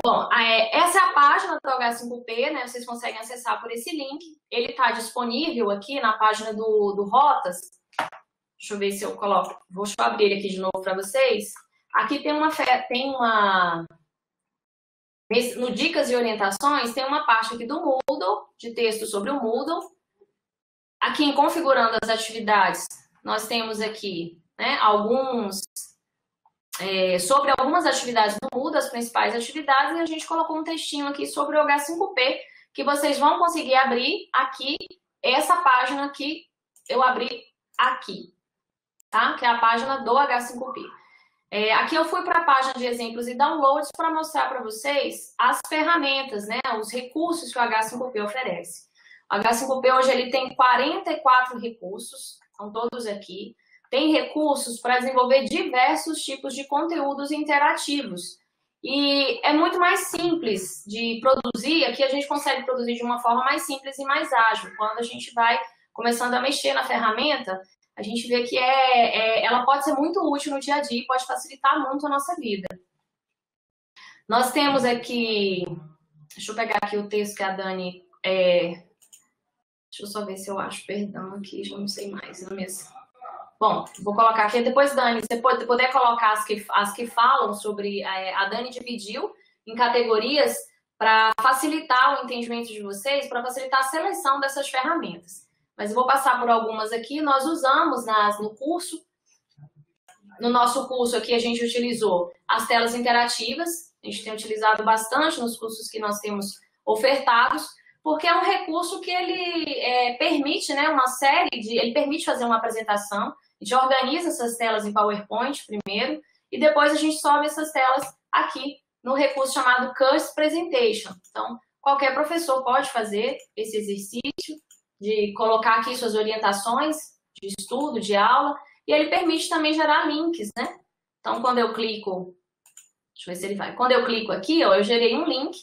Bom, essa é a página do H5P, né? Vocês conseguem acessar por esse link. Ele está disponível aqui na página do Rotas. Deixa eu ver se eu coloco. Vou abrir ele aqui de novo para vocês. Aqui tem no Dicas e Orientações, tem uma parte aqui do Moodle, de texto sobre o Moodle. Aqui em Configurando as Atividades, nós temos aqui, né, sobre algumas atividades do Moodle, as principais atividades, e a gente colocou um textinho aqui sobre o H5P, que vocês vão conseguir abrir aqui, essa página que eu abri aqui, tá? Que é a página do H5P. Aqui eu fui para a página de exemplos e downloads para mostrar para vocês as ferramentas, né, os recursos que o H5P oferece. O H5P hoje ele tem 44 recursos, são todos aqui. Tem recursos para desenvolver diversos tipos de conteúdos interativos. E é muito mais simples de produzir, aqui a gente consegue produzir de uma forma mais simples e mais ágil. Quando a gente vai começando a mexer na ferramenta, a gente vê que ela pode ser muito útil no dia a dia e pode facilitar muito a nossa vida. Nós temos aqui, deixa eu pegar aqui o texto que a Dani, deixa eu só ver se eu acho, perdão, aqui já não sei mais, não mesmo. Bom, vou colocar aqui, depois Dani, você puder colocar as que falam sobre, a Dani dividiu em categorias para facilitar o entendimento de vocês, para facilitar a seleção dessas ferramentas. Mas eu vou passar por algumas aqui. Nós usamos no curso. No nosso curso aqui a gente utilizou as telas interativas. A gente tem utilizado bastante nos cursos que nós temos ofertados, porque é um recurso que ele permite, né, ele permite fazer uma apresentação. A gente organiza essas telas em PowerPoint primeiro e depois a gente sobe essas telas aqui no recurso chamado Custom Presentation. Então, qualquer professor pode fazer esse exercício de colocar aqui suas orientações de estudo, de aula, e ele permite também gerar links, né? Então, quando eu clico, deixa eu ver se ele vai. Quando eu clico aqui, ó, eu gerei um link.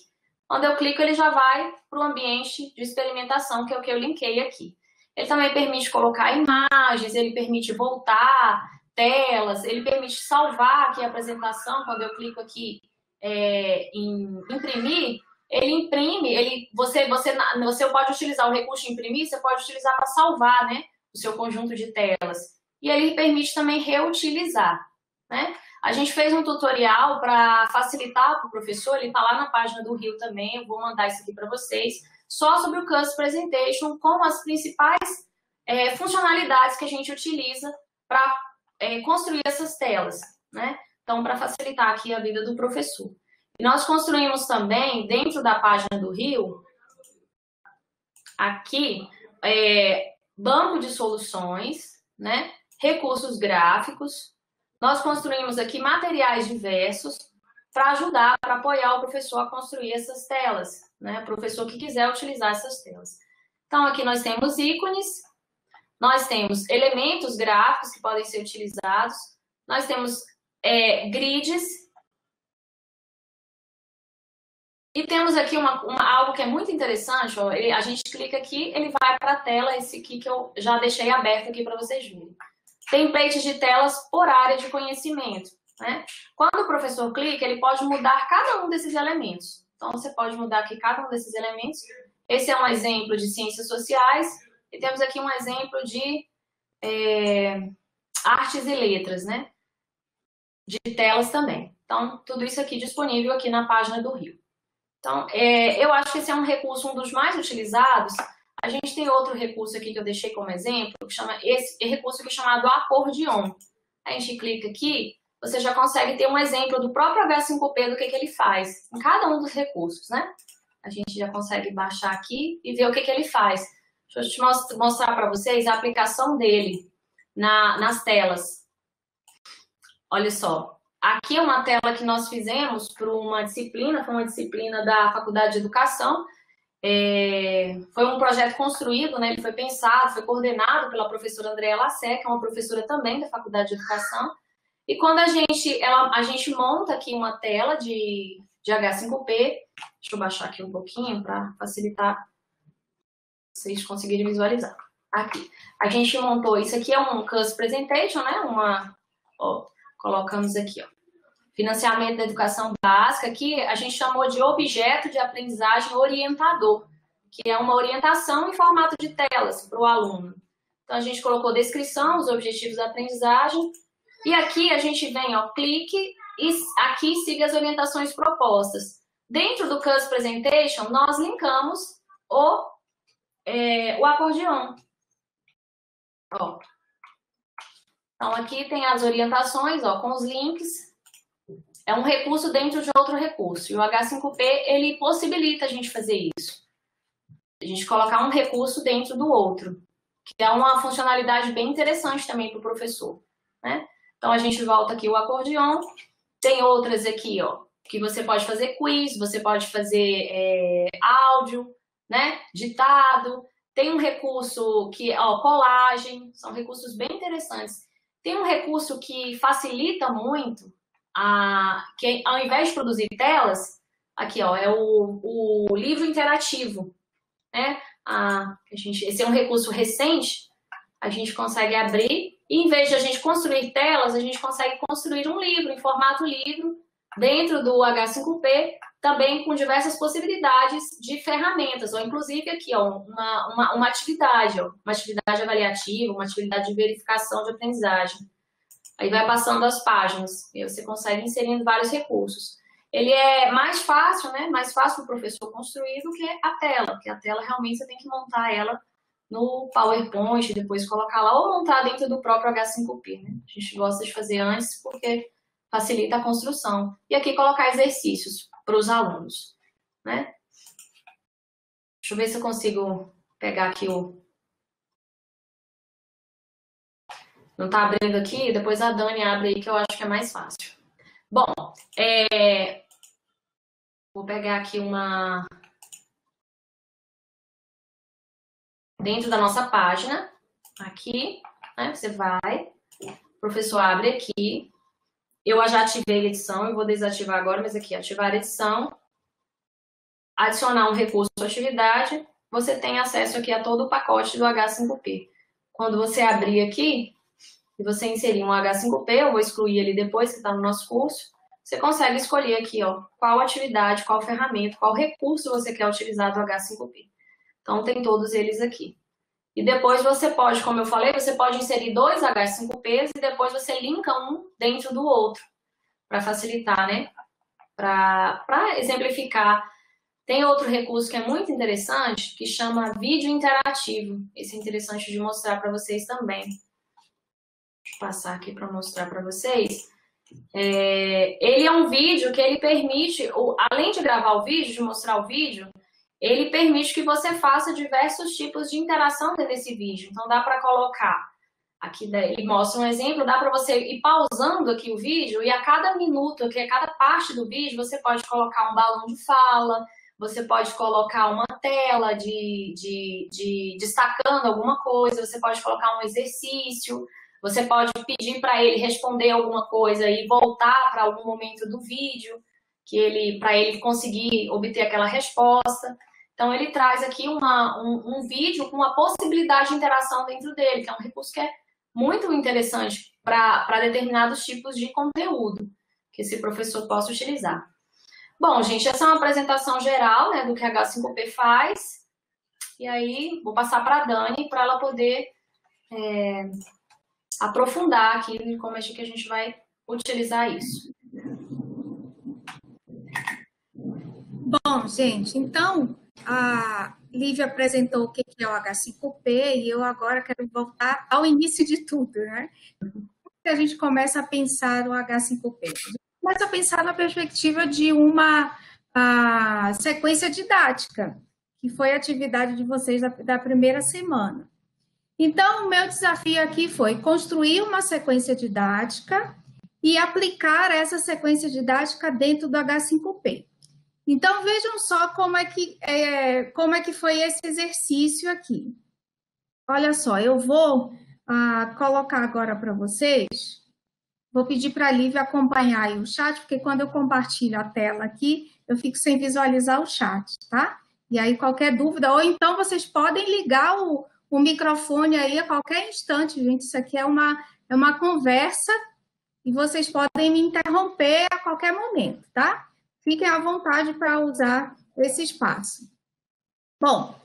Quando eu clico, ele já vai para o ambiente de experimentação, que é o que eu linkei aqui. Ele também permite colocar imagens, ele permite voltar telas, ele permite salvar aqui a apresentação. Quando eu clico aqui em imprimir, ele imprime, você pode utilizar o recurso de imprimir, você pode utilizar para salvar, né, o seu conjunto de telas. E ele permite também reutilizar, né? A gente fez um tutorial para facilitar para o professor, ele está lá na página do Rio também, eu vou mandar isso aqui para vocês, só sobre o Custom Presentation, com as principais funcionalidades que a gente utiliza para construir essas telas, né? Então, para facilitar aqui a vida do professor. E nós construímos também, dentro da página do Rio, aqui, banco de soluções, né? Recursos gráficos. Nós construímos aqui materiais diversos para ajudar, para apoiar o professor a construir essas telas, né? O professor que quiser utilizar essas telas. Então, aqui nós temos ícones, nós temos elementos gráficos que podem ser utilizados, nós temos grids, e temos aqui algo que é muito interessante, ó, a gente clica aqui, ele vai para a tela, esse aqui que eu já deixei aberto aqui para vocês verem. Templates de telas por área de conhecimento, né? Quando o professor clica, ele pode mudar cada um desses elementos. Então, você pode mudar aqui cada um desses elementos. Esse é um exemplo de ciências sociais, e temos aqui um exemplo de artes e letras, né? De telas também. Então, tudo isso aqui disponível aqui na página do Rio. Então, eu acho que esse é um recurso, um dos mais utilizados. A gente tem outro recurso aqui que eu deixei como exemplo, que chama esse recurso aqui chamado acordeon. A gente clica aqui, você já consegue ter um exemplo do próprio H5P do que ele faz em cada um dos recursos, né? A gente já consegue baixar aqui e ver o que ele faz. Deixa eu te mostrar para vocês a aplicação dele nas telas. Olha só. Aqui é uma tela que nós fizemos para uma disciplina, foi uma disciplina da Faculdade de Educação. Foi um projeto construído, né? Ele foi pensado, foi coordenado pela professora Andréa Lassé, que é uma professora também da Faculdade de Educação. E quando a gente monta aqui uma tela de H5P, deixa eu baixar aqui um pouquinho para facilitar vocês conseguirem visualizar. Aqui, a gente montou, isso aqui é um Custom Presentation, né? Colocamos aqui, ó. financiamento da educação básica, que a gente chamou de objeto de aprendizagem orientador, que é uma orientação em formato de telas para o aluno. Então, a gente colocou descrição, os objetivos da aprendizagem, e aqui a gente vem, ó, clique, e aqui siga as orientações propostas. Dentro do Canvas Presentation, nós linkamos o acordeon. Ó. Então, aqui tem as orientações, ó, com os links. É um recurso dentro de outro recurso. E o H5P, ele possibilita a gente fazer isso. A gente colocar um recurso dentro do outro, que é uma funcionalidade bem interessante também para o professor, né? Então, a gente volta aqui o acordeon. Tem outras aqui, ó, que você pode fazer quiz, você pode fazer áudio, né? Ditado. Tem um recurso que, ó, colagem. São recursos bem interessantes. Tem um recurso que facilita muito, que ao invés de produzir telas, aqui, ó, é o livro interativo, né? Esse é um recurso recente, a gente consegue abrir e, em vez de a gente construir telas, a gente consegue construir um livro em formato livro dentro do H5P, também com diversas possibilidades de ferramentas, ou inclusive aqui, ó, uma atividade, ó, uma atividade avaliativa, uma atividade de verificação de aprendizagem. Aí vai passando as páginas e você consegue inserindo vários recursos. Ele é mais fácil, né? Mais fácil para o professor construir do que a tela, porque a tela realmente você tem que montar ela no PowerPoint, depois colocar lá, ou montar dentro do próprio H5P, né? A gente gosta de fazer antes porque facilita a construção. E aqui colocar exercícios para os alunos, né? Deixa eu ver se eu consigo pegar aqui o... Não tá abrindo aqui? Depois a Dani abre aí, que eu acho que é mais fácil. Bom, vou pegar aqui uma... Dentro da nossa página, aqui, né? Você vai, o professor abre aqui. Eu já ativei a edição, eu vou desativar agora, mas aqui, ativar a edição. Adicionar um recurso à atividade. Você tem acesso aqui a todo o pacote do H5P. Quando você abrir aqui, e você inserir um H5P, eu vou excluir ele depois, que está no nosso curso, você consegue escolher aqui, ó, qual atividade, qual ferramenta, qual recurso você quer utilizar do H5P. Então, tem todos eles aqui. E depois você pode, como eu falei, você pode inserir 2 H5Ps e depois você linka um dentro do outro, para facilitar, né? Para exemplificar. Tem outro recurso que é muito interessante, que chama vídeo interativo. Esse é interessante de mostrar para vocês também. Deixa eu passar aqui para mostrar para vocês. Ele é um vídeo que ele permite, além de gravar o vídeo, de mostrar o vídeo, ele permite que você faça diversos tipos de interação dentro desse vídeo. Então, dá para colocar, aqui ele mostra um exemplo, dá para você ir pausando aqui o vídeo e a cada minuto, aqui, a cada parte do vídeo, você pode colocar um balão de fala, você pode colocar uma tela destacando alguma coisa, você pode colocar um exercício, você pode pedir para ele responder alguma coisa e voltar para algum momento do vídeo, para ele conseguir obter aquela resposta. Então, ele traz aqui um vídeo com uma possibilidade de interação dentro dele, que é um recurso que é muito interessante para determinados tipos de conteúdo que esse professor possa utilizar. Bom, gente, essa é uma apresentação geral, né, do que a H5P faz. E aí, vou passar para a Dani para ela poder aprofundar aqui em como é que a gente vai utilizar isso. Bom, gente, então, a Lívia apresentou o que é o H5P e eu agora quero voltar ao início de tudo, né? Como que a gente começa a pensar o H5P? A gente começa a pensar na perspectiva de uma sequência didática, que foi a atividade de vocês da primeira semana. Então, o meu desafio aqui foi construir uma sequência didática e aplicar essa sequência didática dentro do H5P. Então, vejam só como é que foi esse exercício aqui. Olha só, eu vou colocar agora para vocês, vou pedir para a Lívia acompanhar aí o chat, porque quando eu compartilho a tela aqui, eu fico sem visualizar o chat, tá? E aí, qualquer dúvida, ou então vocês podem ligar o microfone aí a qualquer instante, gente. Isso aqui é uma conversa e vocês podem me interromper a qualquer momento, tá? Fiquem à vontade para usar esse espaço. Bom,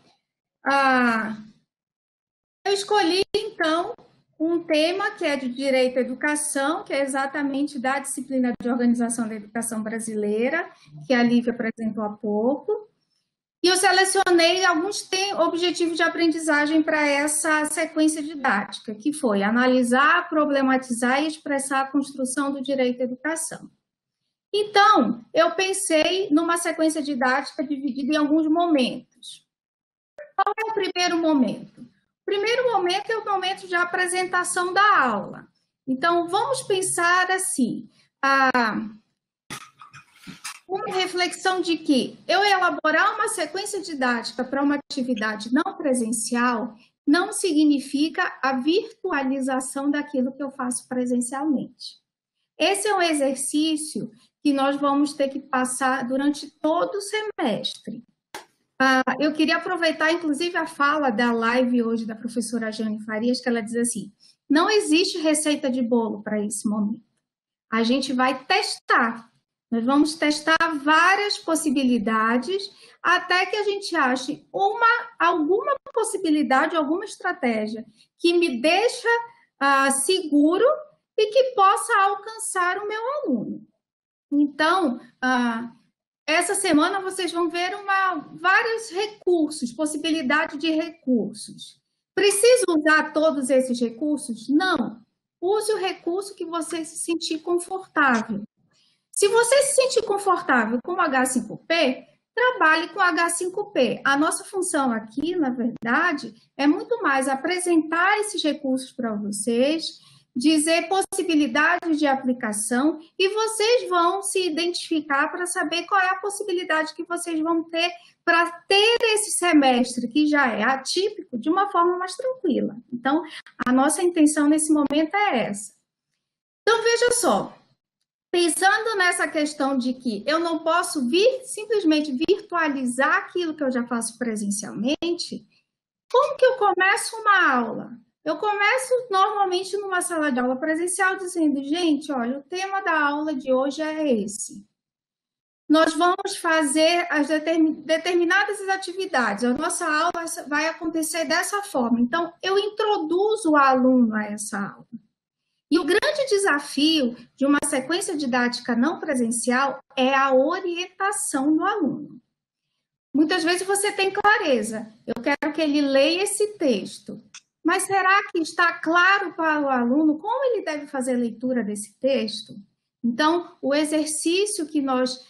eu escolhi, então, um tema que é de direito à educação, que é exatamente da disciplina de organização da educação brasileira, que a Lívia apresentou há pouco. E eu selecionei alguns objetivos de aprendizagem para essa sequência didática, que foi analisar, problematizar e expressar a construção do direito à educação. Então, eu pensei numa sequência didática dividida em alguns momentos. Qual é o primeiro momento? O primeiro momento é o momento de apresentação da aula. Então, vamos pensar assim, uma reflexão de que eu elaborar uma sequência didática para uma atividade não presencial não significa a virtualização daquilo que eu faço presencialmente. Esse é um exercício que nós vamos ter que passar durante todo o semestre. Eu queria aproveitar, inclusive, a fala da live hoje da professora Jane Farias, que ela diz assim, não existe receita de bolo para esse momento. A gente vai testar. Nós vamos testar várias possibilidades até que a gente ache alguma possibilidade, alguma estratégia que me deixa seguro e que possa alcançar o meu aluno. Então, essa semana vocês vão ver vários recursos, possibilidade de recursos. Preciso usar todos esses recursos? Não. Use o recurso que você se sentir confortável. Se você se sentir confortável com o H5P, trabalhe com o H5P. A nossa função aqui, na verdade, é muito mais apresentar esses recursos para vocês, dizer possibilidades de aplicação e vocês vão se identificar para saber qual é a possibilidade que vocês vão ter para ter esse semestre, que já é atípico, de uma forma mais tranquila. Então, a nossa intenção nesse momento é essa. Então, veja só, pensando nessa questão de que eu não posso simplesmente virtualizar aquilo que eu já faço presencialmente, como que eu começo uma aula? Eu começo normalmente numa sala de aula presencial dizendo, gente, olha, o tema da aula de hoje é esse. Nós vamos fazer as determinadas atividades, a nossa aula vai acontecer dessa forma. Então, eu introduzo o aluno a essa aula. E o grande desafio de uma sequência didática não presencial é a orientação do aluno. Muitas vezes você tem clareza, eu quero que ele leia esse texto, mas será que está claro para o aluno como ele deve fazer a leitura desse texto? Então, o exercício que nós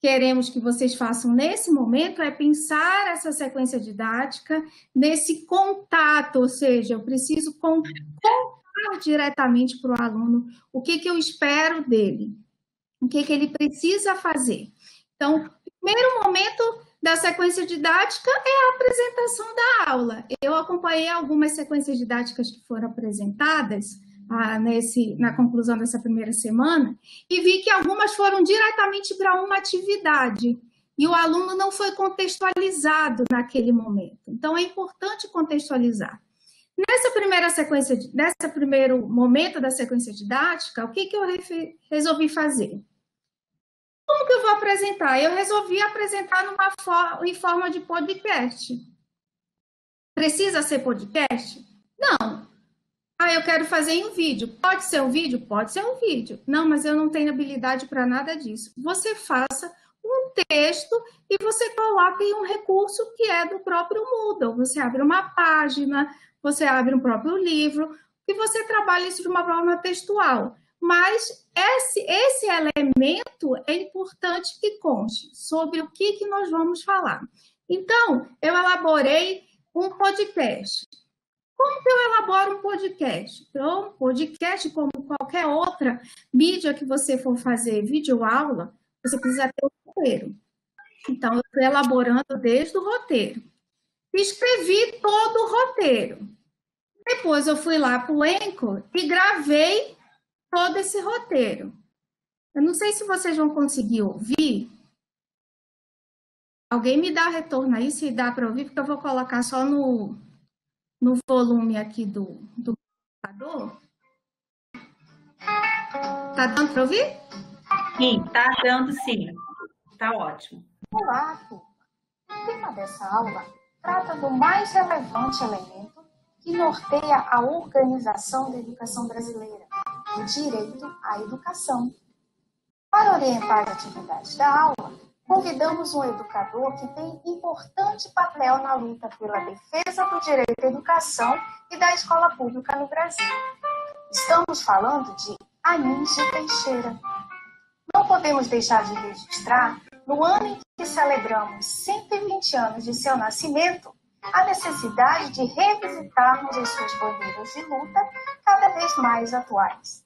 queremos que vocês façam nesse momento é pensar essa sequência didática nesse contato, ou seja, eu preciso contar diretamente para o aluno o que eu espero dele, o que ele precisa fazer. Então, o primeiro momento da sequência didática é a apresentação da aula. Eu acompanhei algumas sequências didáticas que foram apresentadas na conclusão dessa primeira semana e vi que algumas foram diretamente para uma atividade e o aluno não foi contextualizado naquele momento. Então, é importante contextualizar. Nesse primeiro momento da sequência didática, o que eu resolvi fazer? Como que eu vou apresentar? Eu resolvi apresentar em forma de podcast. Precisa ser podcast? Não. Eu quero fazer em um vídeo. Pode ser um vídeo? Pode ser um vídeo. Não, mas eu não tenho habilidade para nada disso. Você faça um texto e você coloca em um recurso que é do próprio Moodle. Você abre uma página, você abre um próprio livro e você trabalha isso de uma forma textual. Mas esse elemento é importante que conste sobre o que nós vamos falar. Então, eu elaborei um podcast. Como que eu elaboro um podcast? Então, um podcast, como qualquer outra mídia que você for fazer videoaula, você precisa ter um roteiro. Então, eu estou elaborando desde o roteiro. Escrevi todo o roteiro. Depois eu fui lá para o Anchor e gravei todo esse roteiro. Eu não sei se vocês vão conseguir ouvir. Alguém me dá retorno aí, se dá para ouvir, porque eu vou colocar só no volume aqui do computador. Tá dando para ouvir? Sim, tá dando sim. Tá ótimo. Olá, turma. O tema dessa aula trata do mais relevante elemento que norteia a organização da educação brasileira, o direito à educação. Para orientar as atividades da aula, convidamos um educador que tem importante papel na luta pela defesa do direito à educação e da escola pública no Brasil. Estamos falando de Anísio Teixeira. Não podemos deixar de registrar, no ano em que celebramos 120 anos de seu nascimento, a necessidade de revisitarmos as suas bandeiras de luta cada vez mais atuais.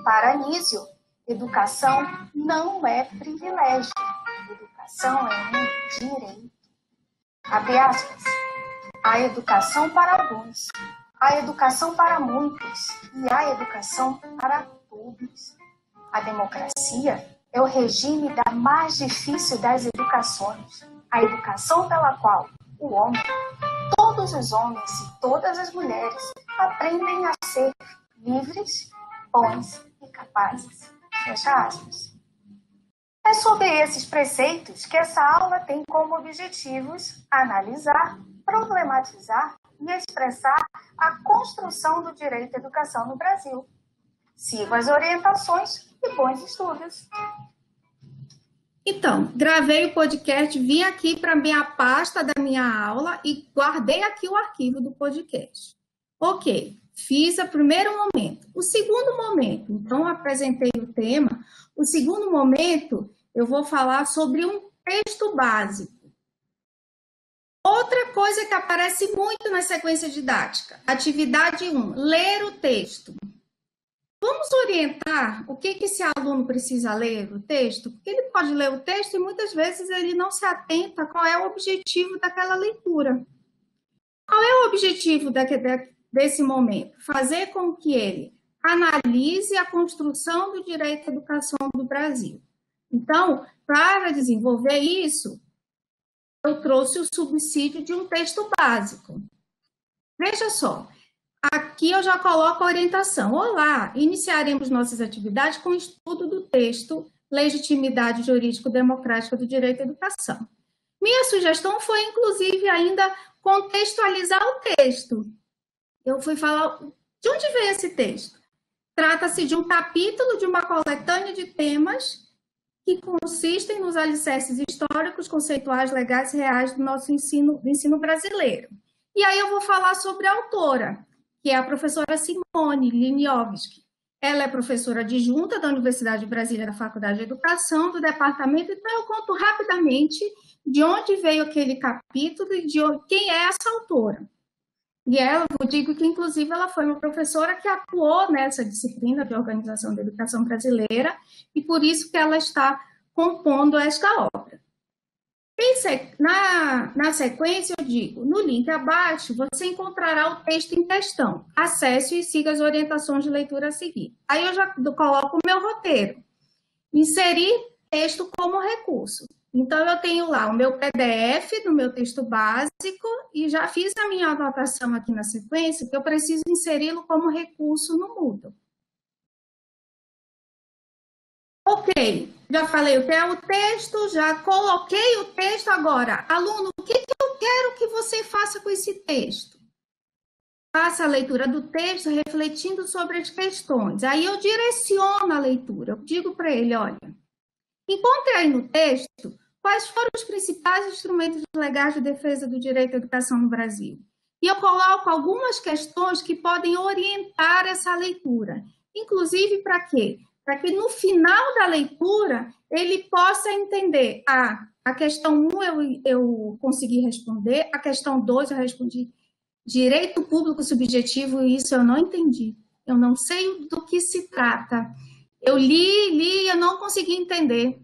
Para Anísio, educação não é privilégio, educação é um direito. Abre aspas. Há educação para alguns, há educação para muitos e há educação para todos. A democracia é o regime da mais difícil das educações, a educação pela qual o homem, todos os homens e todas as mulheres aprendem a ser livres, bons e capazes. Fecha aspas. É sobre esses preceitos que essa aula tem como objetivos analisar, problematizar e expressar a construção do direito à educação no Brasil. Sigo as orientações e bons estudos. Então, gravei o podcast, vim aqui para a minha pasta da minha aula e guardei aqui o arquivo do podcast. Ok, fiz o primeiro momento. O segundo momento, então apresentei o tema. O segundo momento, eu vou falar sobre um texto básico. Outra coisa que aparece muito na sequência didática, atividade 1, ler o texto. Vamos orientar o que esse aluno precisa ler o texto, porque ele pode ler o texto e muitas vezes ele não se atenta a qual é o objetivo daquela leitura. Qual é o objetivo desse momento? Fazer com que ele analise a construção do direito à educação do Brasil. Então, para desenvolver isso, eu trouxe o subsídio de um texto básico. Veja só. Aqui eu já coloco a orientação. Olá, iniciaremos nossas atividades com o estudo do texto Legitimidade Jurídico-Democrática do Direito à Educação. Minha sugestão foi, inclusive, ainda contextualizar o texto. Eu fui falar de onde veio esse texto. Trata-se de um capítulo de uma coletânea de temas que consistem nos alicerces históricos, conceituais, legais e reais do nosso ensino brasileiro. E aí eu vou falar sobre a autora, que é a professora Simone Liniowski. Ela é professora adjunta da Universidade de Brasília, da Faculdade de Educação, do departamento. Então, eu conto rapidamente de onde veio aquele capítulo e de quem é essa autora. E ela, eu digo que, inclusive, ela foi uma professora que atuou nessa disciplina de organização da educação brasileira e por isso que ela está compondo esta obra. Na sequência, eu digo, no link abaixo, você encontrará o texto em questão. Acesse e siga as orientações de leitura a seguir. Aí eu já coloco o meu roteiro. Inserir texto como recurso. Então, eu tenho lá o meu PDF do meu texto básico e já fiz a minha anotação aqui na sequência, que eu preciso inseri-lo como recurso no Moodle. Ok, já falei o que é o texto, já coloquei o texto. Agora, aluno, o que eu quero que você faça com esse texto? Faça a leitura do texto refletindo sobre as questões. Aí eu direciono a leitura, eu digo para ele, olha, encontre aí no texto quais foram os principais instrumentos legais de defesa do direito à educação no Brasil. E eu coloco algumas questões que podem orientar essa leitura. Inclusive, para quê? Para que no final da leitura ele possa entender, a questão 1 eu consegui responder, a questão 2 eu respondi direito público subjetivo, e isso eu não entendi. Eu não sei do que se trata. Eu li, eu não consegui entender.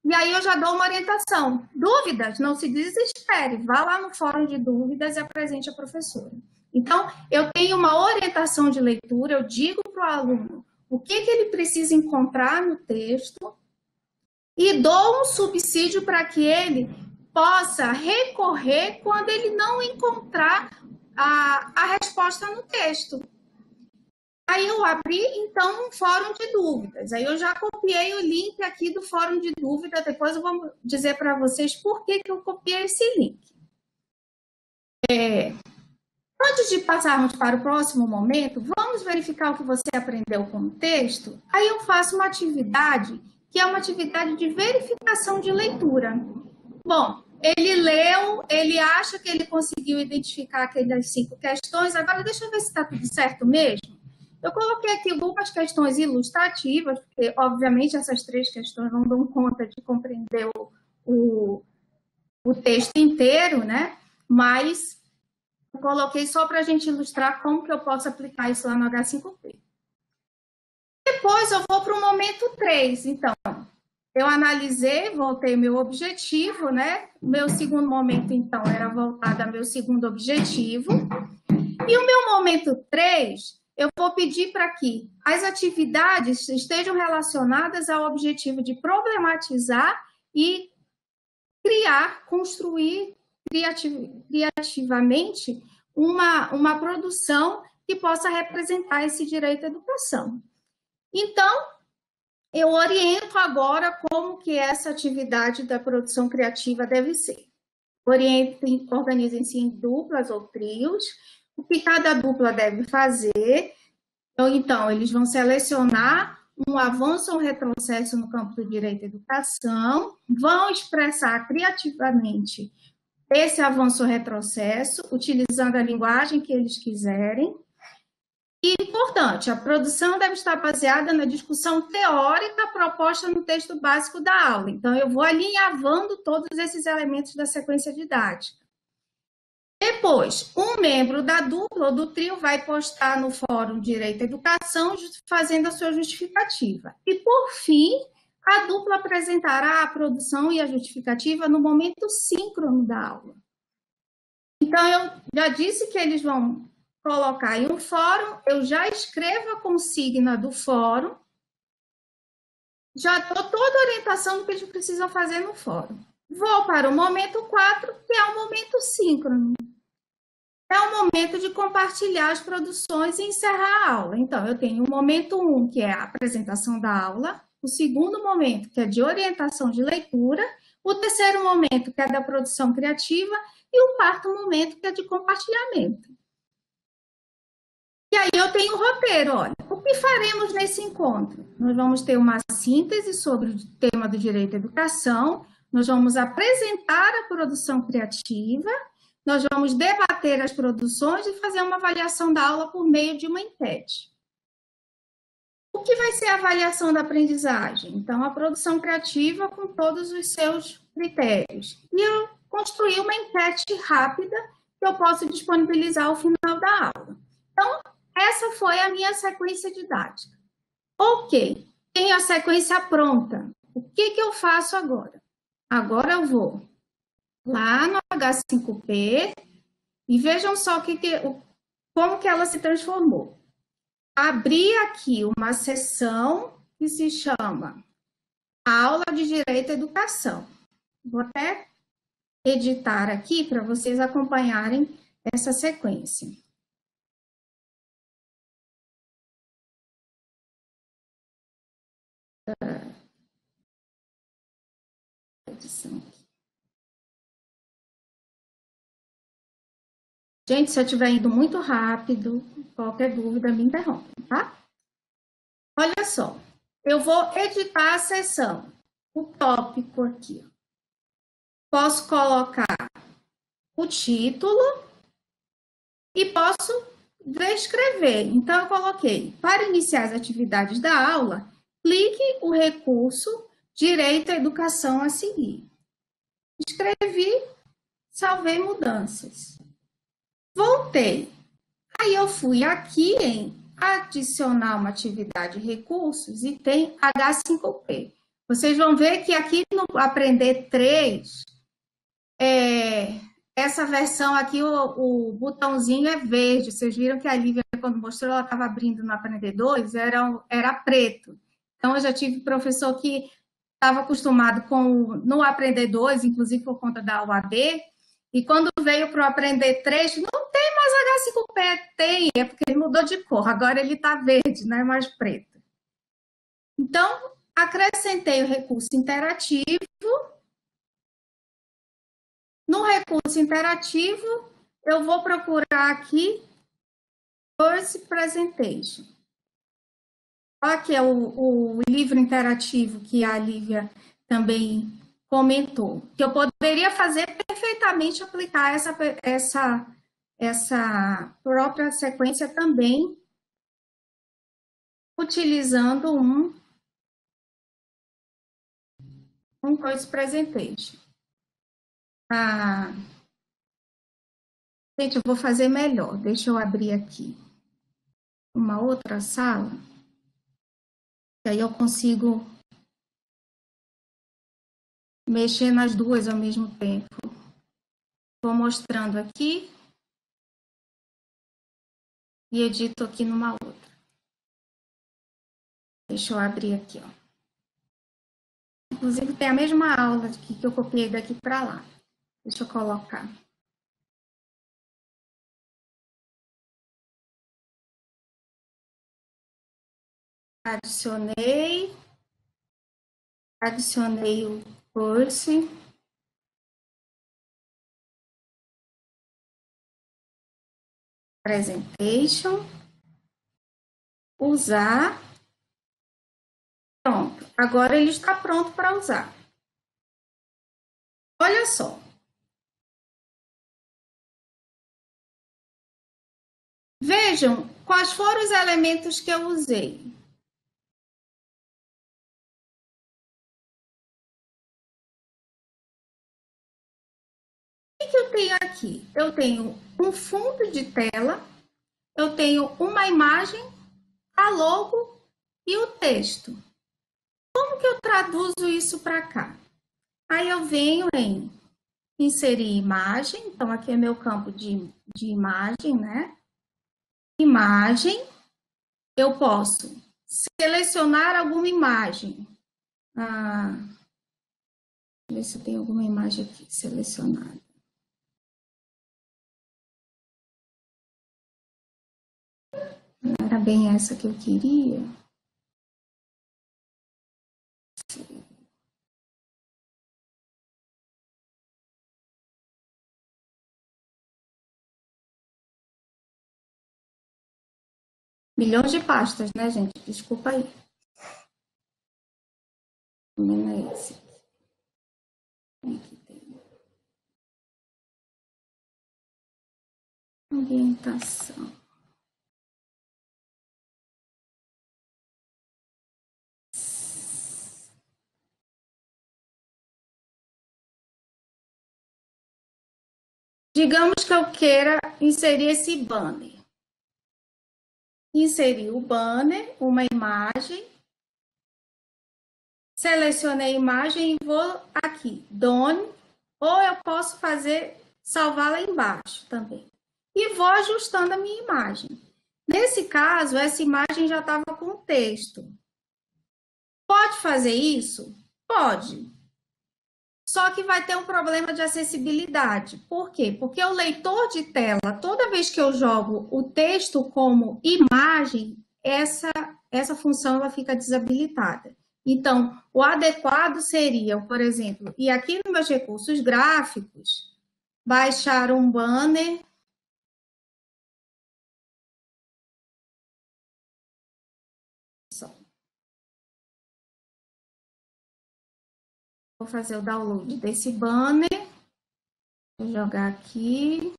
E aí eu já dou uma orientação. Dúvidas? Não se desespere. Vá lá no fórum de dúvidas e apresente a professora. Então, eu tenho uma orientação de leitura, eu digo para o aluno o que ele precisa encontrar no texto e dou um subsídio para que ele possa recorrer quando ele não encontrar a resposta no texto. Aí eu abri, então, um fórum de dúvidas. Aí eu já copiei o link aqui do fórum de dúvidas. Depois eu vou dizer para vocês por que eu copiei esse link. Antes de passarmos para o próximo momento, vamos verificar o que você aprendeu com o texto? Aí eu faço uma atividade, que é uma atividade de verificação de leitura. Bom, ele leu, ele acha que ele conseguiu identificar aquelas 5 questões. Agora, deixa eu ver se está tudo certo mesmo. Eu coloquei aqui algumas questões ilustrativas, porque, obviamente, essas 3 questões não dão conta de compreender o texto inteiro, né? Mas eu coloquei só para a gente ilustrar como que eu posso aplicar isso lá no H5P. Depois eu vou para o momento 3. Então, eu analisei, voltei meu objetivo, né? Meu segundo momento, então, era voltado ao meu segundo objetivo. E o meu momento 3, eu vou pedir para que as atividades estejam relacionadas ao objetivo de problematizar e criar, construir criativamente uma produção que possa representar esse direito à educação. Então, eu oriento agora como que essa atividade da produção criativa deve ser. Organizem-se em duplas ou trios, o que cada dupla deve fazer. Então, eles vão selecionar um avanço ou retrocesso no campo do direito à educação, vão expressar criativamente esse avanço ou retrocesso, utilizando a linguagem que eles quiserem. E, importante, a produção deve estar baseada na discussão teórica proposta no texto básico da aula. Então, eu vou alinhavando todos esses elementos da sequência didática. Depois, um membro da dupla ou do trio vai postar no Fórum Direito à Educação, fazendo a sua justificativa. E, por fim, a dupla apresentará a produção e a justificativa no momento síncrono da aula. Então, eu já disse que eles vão colocar em um fórum, eu já escrevo a consigna do fórum, já dou toda a orientação do que eles precisam fazer no fórum. Vou para o momento 4, que é o momento síncrono. É o momento de compartilhar as produções e encerrar a aula. Então, eu tenho o momento 1, que é a apresentação da aula, o segundo momento, que é de orientação de leitura, o terceiro momento, que é da produção criativa, e o quarto momento, que é de compartilhamento. E aí eu tenho o roteiro, olha, o que faremos nesse encontro? Nós vamos ter uma síntese sobre o tema do direito à educação, nós vamos apresentar a produção criativa, nós vamos debater as produções e fazer uma avaliação da aula por meio de uma enquete. O que vai ser a avaliação da aprendizagem? Então, a produção criativa com todos os seus critérios. E eu construí uma enquete rápida que eu posso disponibilizar ao final da aula. Então, essa foi a minha sequência didática. Ok, tenho a sequência pronta. O que eu faço agora? Agora eu vou lá no H5P e vejam só como que ela se transformou. Abri aqui uma seção que se chama Aula de Direito à Educação. Vou até editar aqui para vocês acompanharem essa sequência. Edição aqui. Gente, se eu estiver indo muito rápido, qualquer dúvida me interrompe, tá? Olha só, eu vou editar a seção, o tópico aqui. Posso colocar o título e posso descrever. Então, eu coloquei, para iniciar as atividades da aula, clique o recurso Direito à Educação a seguir. Escrevi, salvei mudanças. Voltei. Aí eu fui aqui em adicionar uma atividade de recursos e tem H5P. Vocês vão ver que aqui no Aprender 3, essa versão aqui, o botãozinho é verde. Vocês viram que a Lívia, quando mostrou, ela estava abrindo no Aprender 2, era preto. Então, eu já tive professor que estava acostumado no Aprender 2, inclusive por conta da UAB, e quando veio para o Aprender 3, não tem mais H5P tem, é porque ele mudou de cor, agora ele está verde, não é mais preto. Então, acrescentei o recurso interativo. No recurso interativo, eu vou procurar aqui Course Presentation. Aqui é o livro interativo que a Lívia também comentou, que eu poderia fazer perfeitamente aplicar essa própria sequência também, utilizando um Course Presentation. Gente, eu vou fazer melhor. Deixa eu abrir aqui uma outra sala, que aí eu consigo mexer nas duas ao mesmo tempo. Vou mostrando aqui e edito aqui numa outra. Deixa eu abrir aqui, ó. Inclusive, tem a mesma aula que eu copiei daqui para lá. Deixa eu colocar. Adicionei o Course. Presentation. Usar. Pronto. Agora ele está pronto para usar. Olha só. Vejam quais foram os elementos que eu usei. O que eu tenho aqui? Eu tenho um fundo de tela, eu tenho uma imagem, a logo e o texto. Como que eu traduzo isso para cá? Aí eu venho em inserir imagem, então aqui é meu campo de imagem, né? Imagem, eu posso selecionar alguma imagem. Deixa eu ver se tem alguma imagem aqui selecionada. Não era bem essa que eu queria. Milhões de pastas, né, gente? Desculpa aí. Não é esse. Aqui tem. Ambientação. Digamos que eu queira inserir esse banner. Inseri o banner, uma imagem. Selecionei a imagem e vou aqui, Done, ou eu posso salvar lá embaixo também. E vou ajustando a minha imagem. Nesse caso, essa imagem já estava com texto. Pode fazer isso? Pode. Só que vai ter um problema de acessibilidade. Por quê? Porque o leitor de tela, toda vez que eu jogo o texto como imagem, essa função ela fica desabilitada. Então, o adequado seria, por exemplo, ir aqui nos meus recursos gráficos, baixar um banner. Vou fazer o download desse banner. Vou jogar aqui.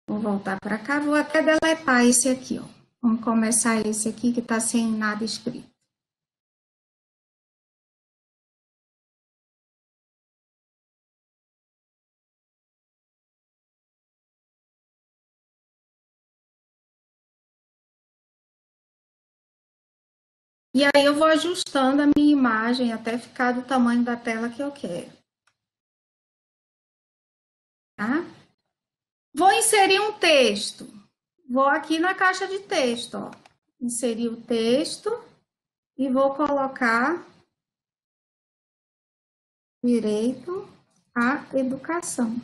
Vou voltar para cá, vou até deletar esse aqui, ó. Vamos começar esse aqui que está sem nada escrito. E aí eu vou ajustando a minha imagem até ficar do tamanho da tela que eu quero. Tá? Vou inserir um texto. Vou aqui na caixa de texto, ó. Inserir o texto e vou colocar direito a educação.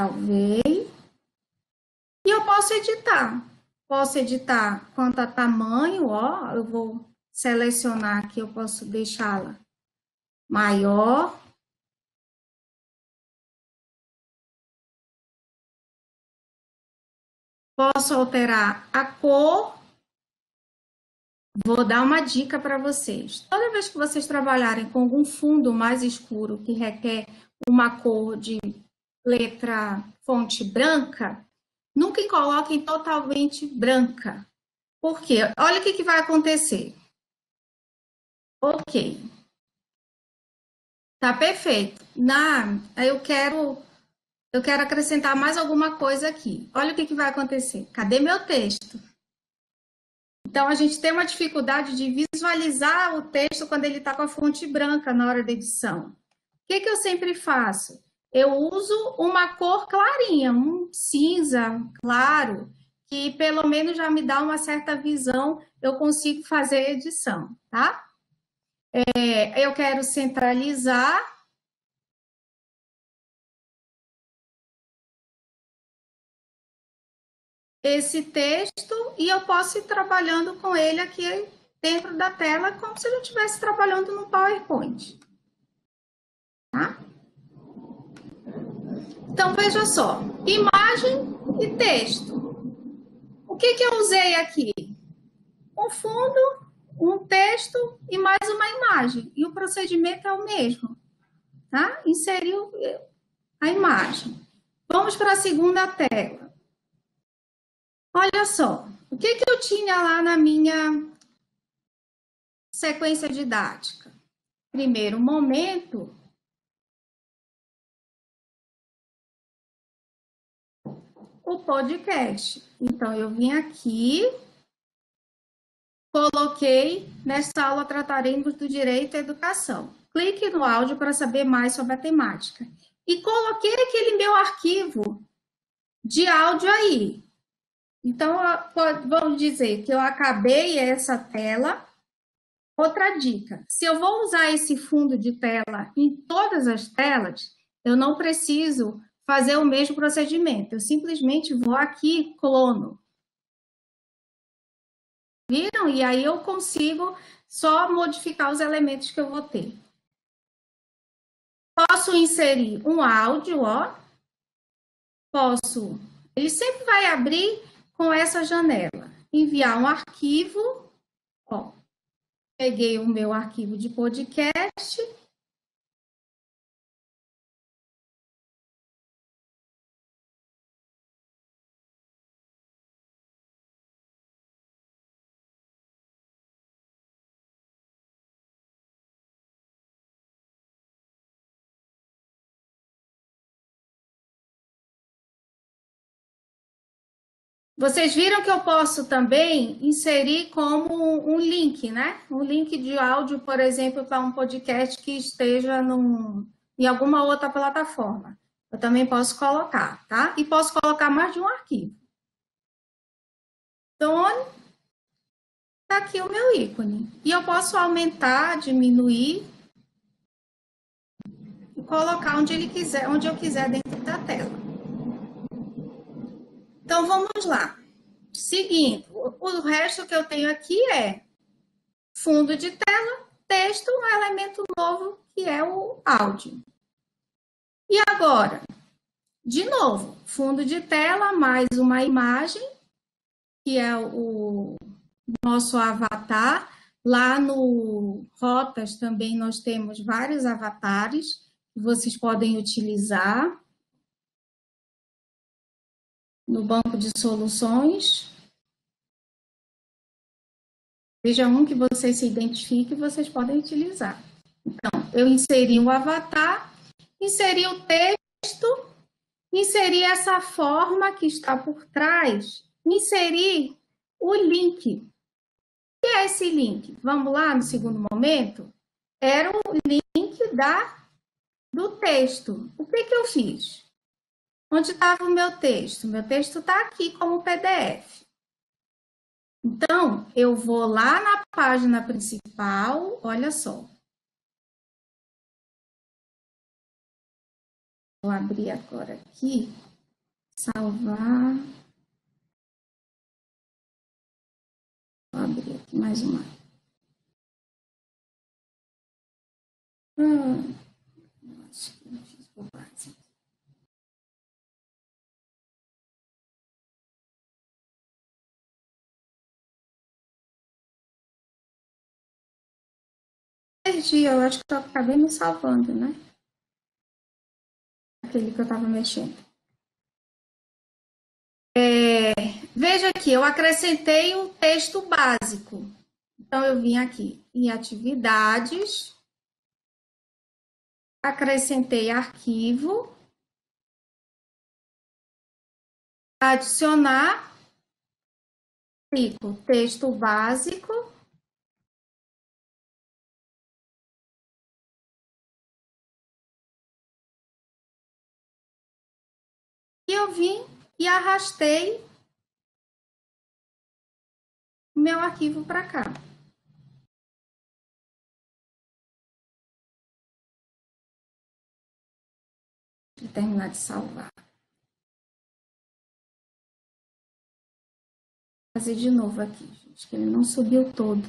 Salvei. E eu posso editar. Posso editar quanto a tamanho, ó, eu vou selecionar aqui, eu posso deixá-la maior. Posso alterar a cor. Vou dar uma dica para vocês. Toda vez que vocês trabalharem com algum fundo mais escuro que requer uma cor de letra fonte branca, nunca coloquem totalmente branca. Por quê? Olha o que vai acontecer. Ok. Tá perfeito. Eu quero acrescentar mais alguma coisa aqui. Olha o que vai acontecer. Cadê meu texto? Então, a gente tem uma dificuldade de visualizar o texto quando ele está com a fonte branca na hora da edição. O que eu sempre faço? Eu uso uma cor clarinha, um cinza claro, que pelo menos já me dá uma certa visão, eu consigo fazer a edição, tá? Eu quero centralizar. Esse texto e eu posso ir trabalhando com ele aqui dentro da tela, como se eu estivesse trabalhando no PowerPoint. Tá? Então, veja só, imagem e texto. O que eu usei aqui? Um fundo, um texto e mais uma imagem. E o procedimento é o mesmo. Tá? Inseriu a imagem. Vamos para a segunda tela. Olha só, o que eu tinha lá na minha sequência didática? Primeiro momento, o podcast. Então, eu vim aqui, coloquei, nesta aula trataremos do direito à educação. Clique no áudio para saber mais sobre a temática. E coloquei aquele meu arquivo de áudio aí. Então, vamos dizer que eu acabei essa tela. Outra dica, se eu vou usar esse fundo de tela em todas as telas, eu não preciso fazer o mesmo procedimento. Eu simplesmente vou aqui, clono. Viram? E aí eu consigo só modificar os elementos que eu vou ter. Posso inserir um áudio, ó. Ele sempre vai abrir com essa janela. Enviar um arquivo, ó. Peguei o meu arquivo de podcast. Vocês viram que eu posso também inserir como um link, né? Um link de áudio, por exemplo, para um podcast que esteja em alguma outra plataforma. Eu também posso colocar, tá? E posso colocar mais de um arquivo. Então, tá aqui o meu ícone. E eu posso aumentar, diminuir e colocar onde eu quiser dentro da tela. Então, vamos lá. Seguindo, o resto que eu tenho aqui é fundo de tela, texto, um elemento novo que é o áudio. E agora, de novo, fundo de tela, mais uma imagem, que é o nosso avatar. Lá no Rotas também nós temos vários avatares que vocês podem utilizar. No banco de soluções. Veja um que vocês se identifiquem e vocês podem utilizar. Então, eu inseri o avatar, inseri o texto, inseri essa forma que está por trás, inseri o link. O que é esse link? Vamos lá no segundo momento? Era o link do texto. O que eu fiz? Onde estava o meu texto? Meu texto está aqui como PDF. Então, eu vou lá na página principal, olha só. Vou abrir agora aqui, salvar. Vou abrir aqui mais uma. Acho que eu fiz bobagem. Perdi, eu acho que eu acabei me salvando, né? Aquele que eu estava mexendo. Veja aqui, eu acrescentei um texto básico. Então, eu vim aqui em atividades, acrescentei arquivo, adicionar, clico texto básico, e eu vim e arrastei meu arquivo para cá. Vou terminar de salvar. Vou fazer de novo aqui, gente, que ele não subiu todo.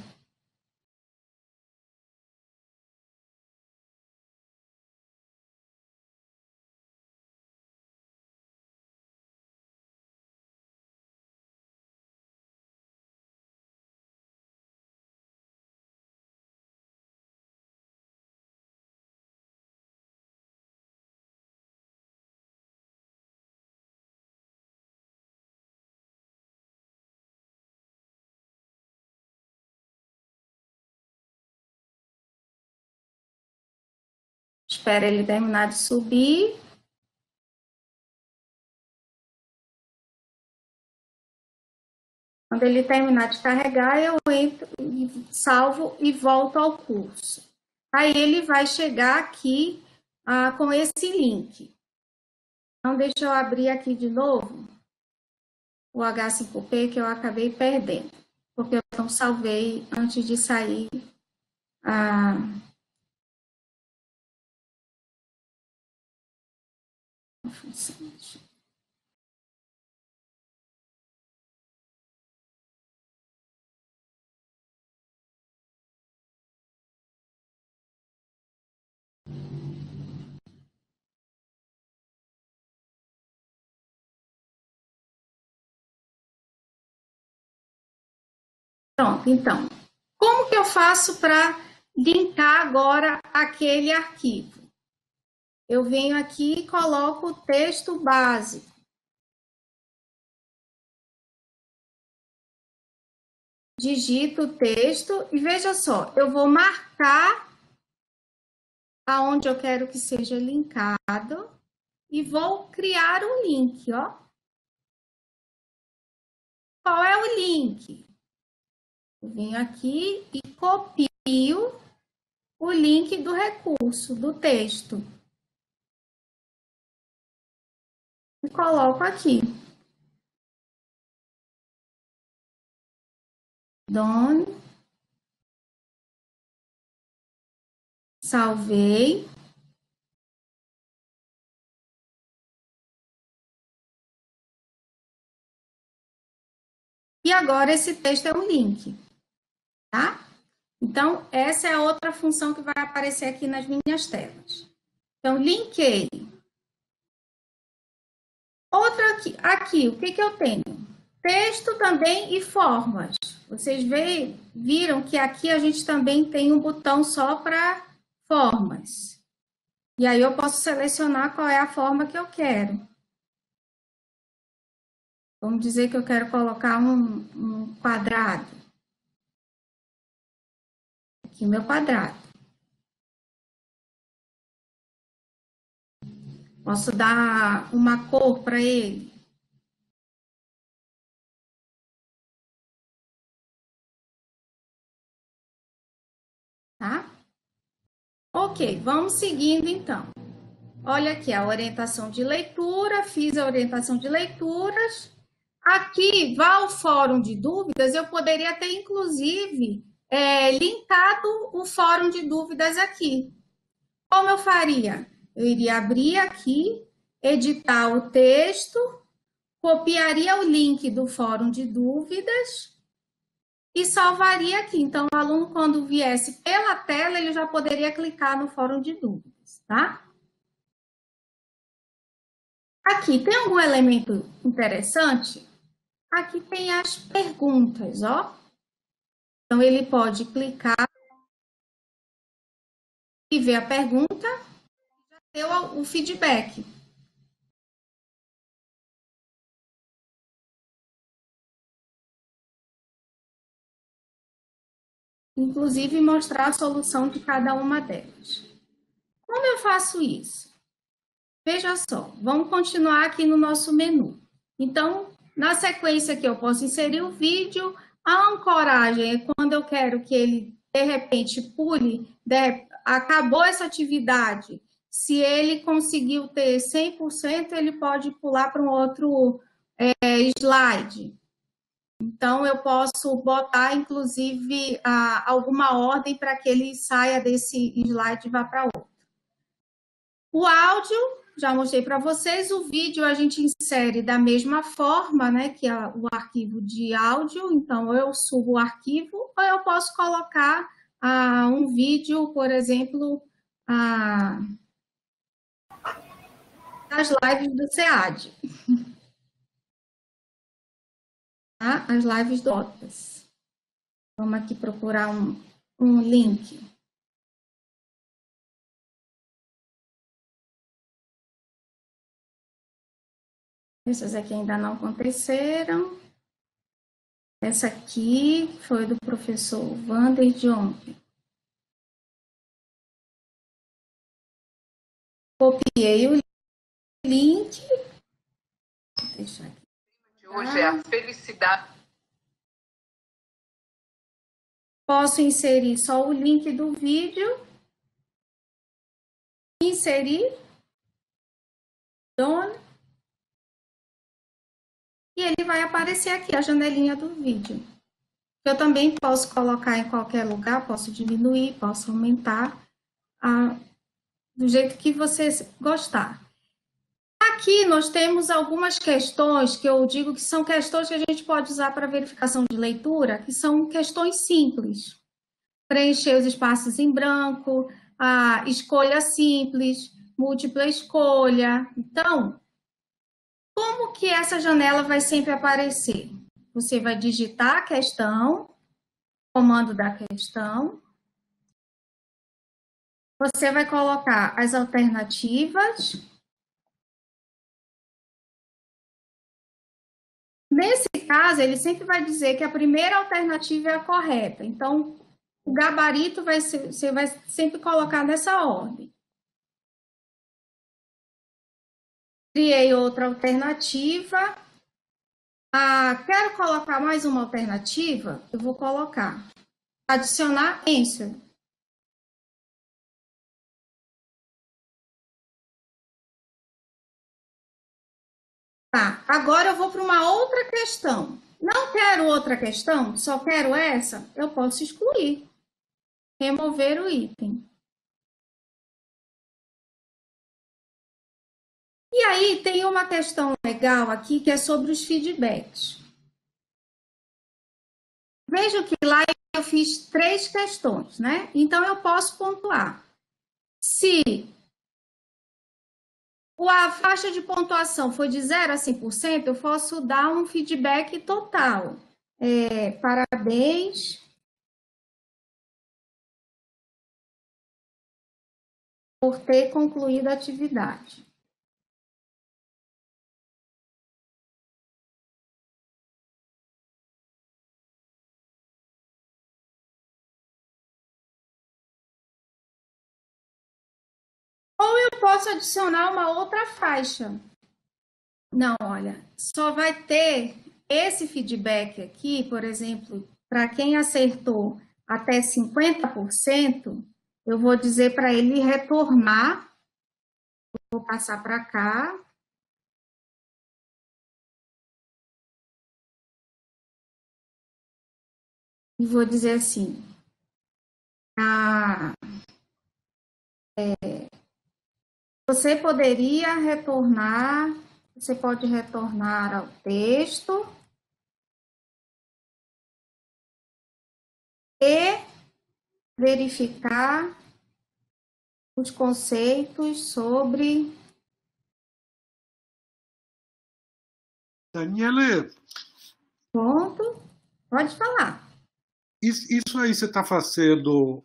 Espera ele terminar de subir. Quando ele terminar de carregar, eu entro, salvo e volto ao curso. Aí ele vai chegar aqui com esse link. Então, deixa eu abrir aqui de novo o H5P que eu acabei perdendo, porque eu não salvei antes de sair a função. Pronto, então, como que eu faço para linkar agora aquele arquivo? Eu venho aqui e coloco o texto básico. Digito o texto e veja só, eu vou marcar aonde eu quero que seja linkado e vou criar um link, ó. Qual é o link? Eu venho aqui e copio o link do recurso, do texto. E coloco aqui. Done. Salvei. E agora esse texto é um link, tá? Então, essa é outra função que vai aparecer aqui nas minhas telas. Então, linkei. Outra aqui, o que que eu tenho? Texto também e formas. Vocês viram que aqui a gente também tem um botão só para formas. E aí eu posso selecionar qual é a forma que eu quero. Vamos dizer que eu quero colocar um quadrado. Aqui o meu quadrado. Posso dar uma cor para ele. Tá? Ok, vamos seguindo então. Olha aqui a orientação de leitura, fiz a orientação de leituras. Aqui, vá ao fórum de dúvidas, eu poderia ter, inclusive, linkado o fórum de dúvidas aqui. Como eu faria? Eu iria abrir aqui, editar o texto, copiaria o link do fórum de dúvidas e salvaria aqui. Então, o aluno, quando viesse pela tela, ele já poderia clicar no fórum de dúvidas, tá? Aqui, tem algum elemento interessante? Aqui tem as perguntas, ó. Então, ele pode clicar e ver a pergunta e ter o feedback. Inclusive, mostrar a solução de cada uma delas. Como eu faço isso? Veja só, vamos continuar aqui no nosso menu. Então, na sequência aqui, eu posso inserir o vídeo. A ancoragem é quando eu quero que ele, de repente, pule, acabou essa atividade. Se ele conseguiu ter 100%, ele pode pular para um outro slide. Então, eu posso botar, inclusive, alguma ordem para que ele saia desse slide e vá para outro. O áudio, já mostrei para vocês, o vídeo a gente insere da mesma forma, né, que é o arquivo de áudio. Então, eu subo o arquivo ou eu posso colocar um vídeo, por exemplo, das lives do SEAD. Tá? As lives do OTAS. Vamos aqui procurar um link. Essas aqui ainda não aconteceram. Essa aqui foi do professor Wander de ontem. Copiei o link. Vou deixar aqui. De hoje é a felicidade. Posso inserir só o link do vídeo. Inserir. Done. E ele vai aparecer aqui, a janelinha do vídeo. Eu também posso colocar em qualquer lugar, posso diminuir, posso aumentar, do jeito que você gostar. Aqui nós temos algumas questões que eu digo que são questões que a gente pode usar para verificação de leitura, que são questões simples. Preencher os espaços em branco, a escolha simples, múltipla escolha. Então, como que essa janela vai sempre aparecer? Você vai digitar a questão, comando da questão. Você vai colocar as alternativas. Nesse caso, ele sempre vai dizer que a primeira alternativa é a correta. Então, o gabarito você vai sempre colocar nessa ordem. Criei outra alternativa. Quero colocar mais uma alternativa? Eu vou colocar. Adicionar answer. Tá, agora eu vou para uma outra questão. Não quero outra questão, só quero essa, eu posso excluir. Remover o item. E aí tem uma questão legal aqui que é sobre os feedbacks. Veja que lá eu fiz 3 questões, né? Então eu posso pontuar. Se a faixa de pontuação foi de 0 a 100%, eu posso dar um feedback total. Parabéns por ter concluído a atividade. Ou eu posso adicionar uma outra faixa. Não, olha, só vai ter esse feedback aqui, por exemplo, para quem acertou até 50%, eu vou dizer para ele retornar. Vou passar para cá. E vou dizer assim, você poderia retornar, você pode retornar ao texto e verificar os conceitos sobre... Daniele, Ponto. Pode falar. isso aí você está fazendo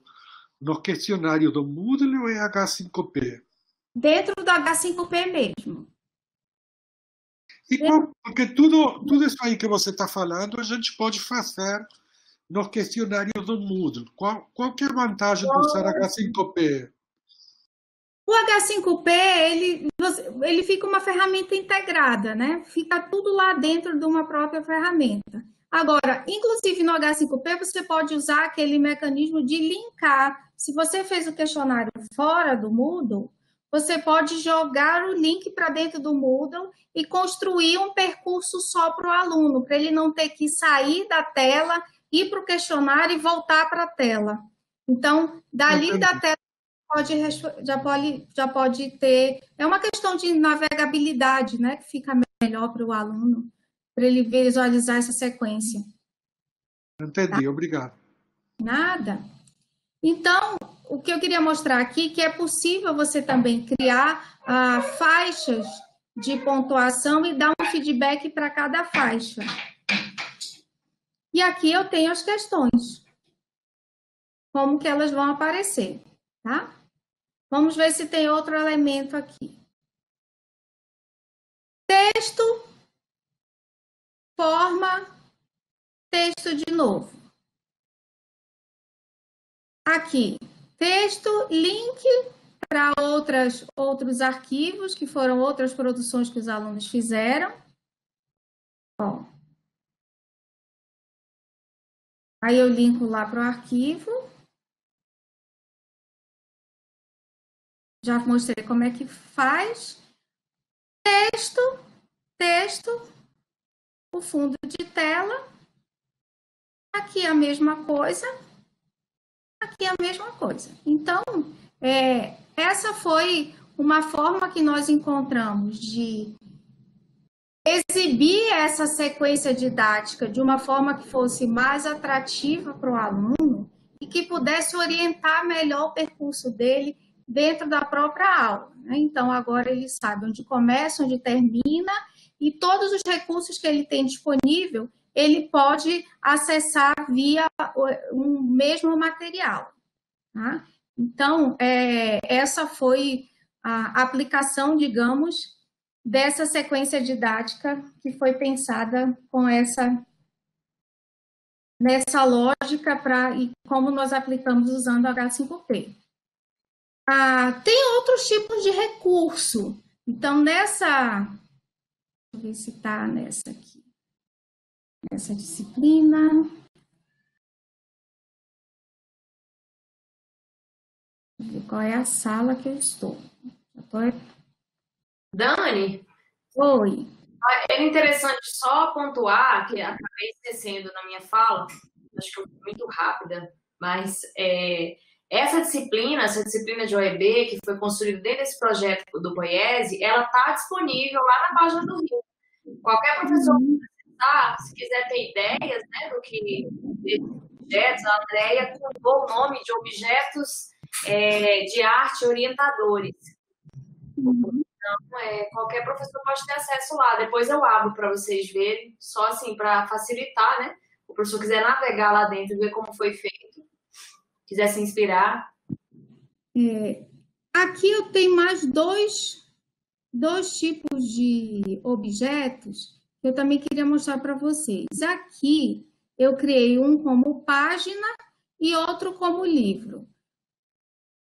no questionário do Moodle ou é H5P? Dentro do H5P mesmo. Porque tudo isso aí que você está falando a gente pode fazer nos questionários do Moodle. Qual que é a vantagem de usar H5P? O H5P, ele fica uma ferramenta integrada, né? Fica tudo lá dentro de uma própria ferramenta. Agora, inclusive no H5P, você pode usar aquele mecanismo de linkar. Se você fez o questionário fora do Moodle, você pode jogar o link para dentro do Moodle e construir um percurso só para o aluno, para ele não ter que sair da tela, ir para o questionário e voltar para a tela. Então, dali da tela, já pode ter... É uma questão de navegabilidade, né? Que fica melhor para o aluno, para ele visualizar essa sequência. Entendi, Tá? obrigado. Nada. Então, o que eu queria mostrar aqui é que é possível você também criar faixas de pontuação e dar um feedback para cada faixa. E aqui eu tenho as questões, como que elas vão aparecer, tá? Vamos ver se tem outro elemento aqui. Texto, forma, texto de novo. Aqui, texto, link para outros arquivos, que foram outras produções que os alunos fizeram. Ó. Aí eu linko lá para o arquivo. Já mostrei como é que faz. Texto, o fundo de tela. Aqui a mesma coisa. Aqui a mesma coisa. Então, essa foi uma forma que nós encontramos de exibir essa sequência didática de uma forma que fosse mais atrativa para o aluno e que pudesse orientar melhor o percurso dele dentro da própria aula, né? Então, agora ele sabe onde começa, onde termina, e todos os recursos que ele tem disponível, ele pode acessar via um mesmo material. Tá? Então, essa foi a aplicação, digamos, dessa sequência didática que foi pensada com nessa lógica e como nós aplicamos usando o H5P. Tem outros tipos de recurso. Então, deixa eu ver se está nessa aqui. Nessa disciplina. Deixa eu ver qual é a sala que eu estou. Dani? Oi. É interessante só pontuar, que acabei esquecendo na minha fala, acho que eu fui muito rápida, mas essa disciplina de OEB, que foi construída dentro desse projeto do Poiese, ela está disponível lá na página do Rio. Qualquer professor que precisar, se quiser ter ideias, né, do que objetos, a Andrea colocou o nome de objetos de arte orientadores. Então, qualquer professor pode ter acesso lá. Depois eu abro para vocês verem, só assim, para facilitar, né? O professor quiser navegar lá dentro e ver como foi feito, quiser se inspirar. Aqui eu tenho mais dois tipos de objetos que eu também queria mostrar para vocês. Aqui eu criei um como página e outro como livro.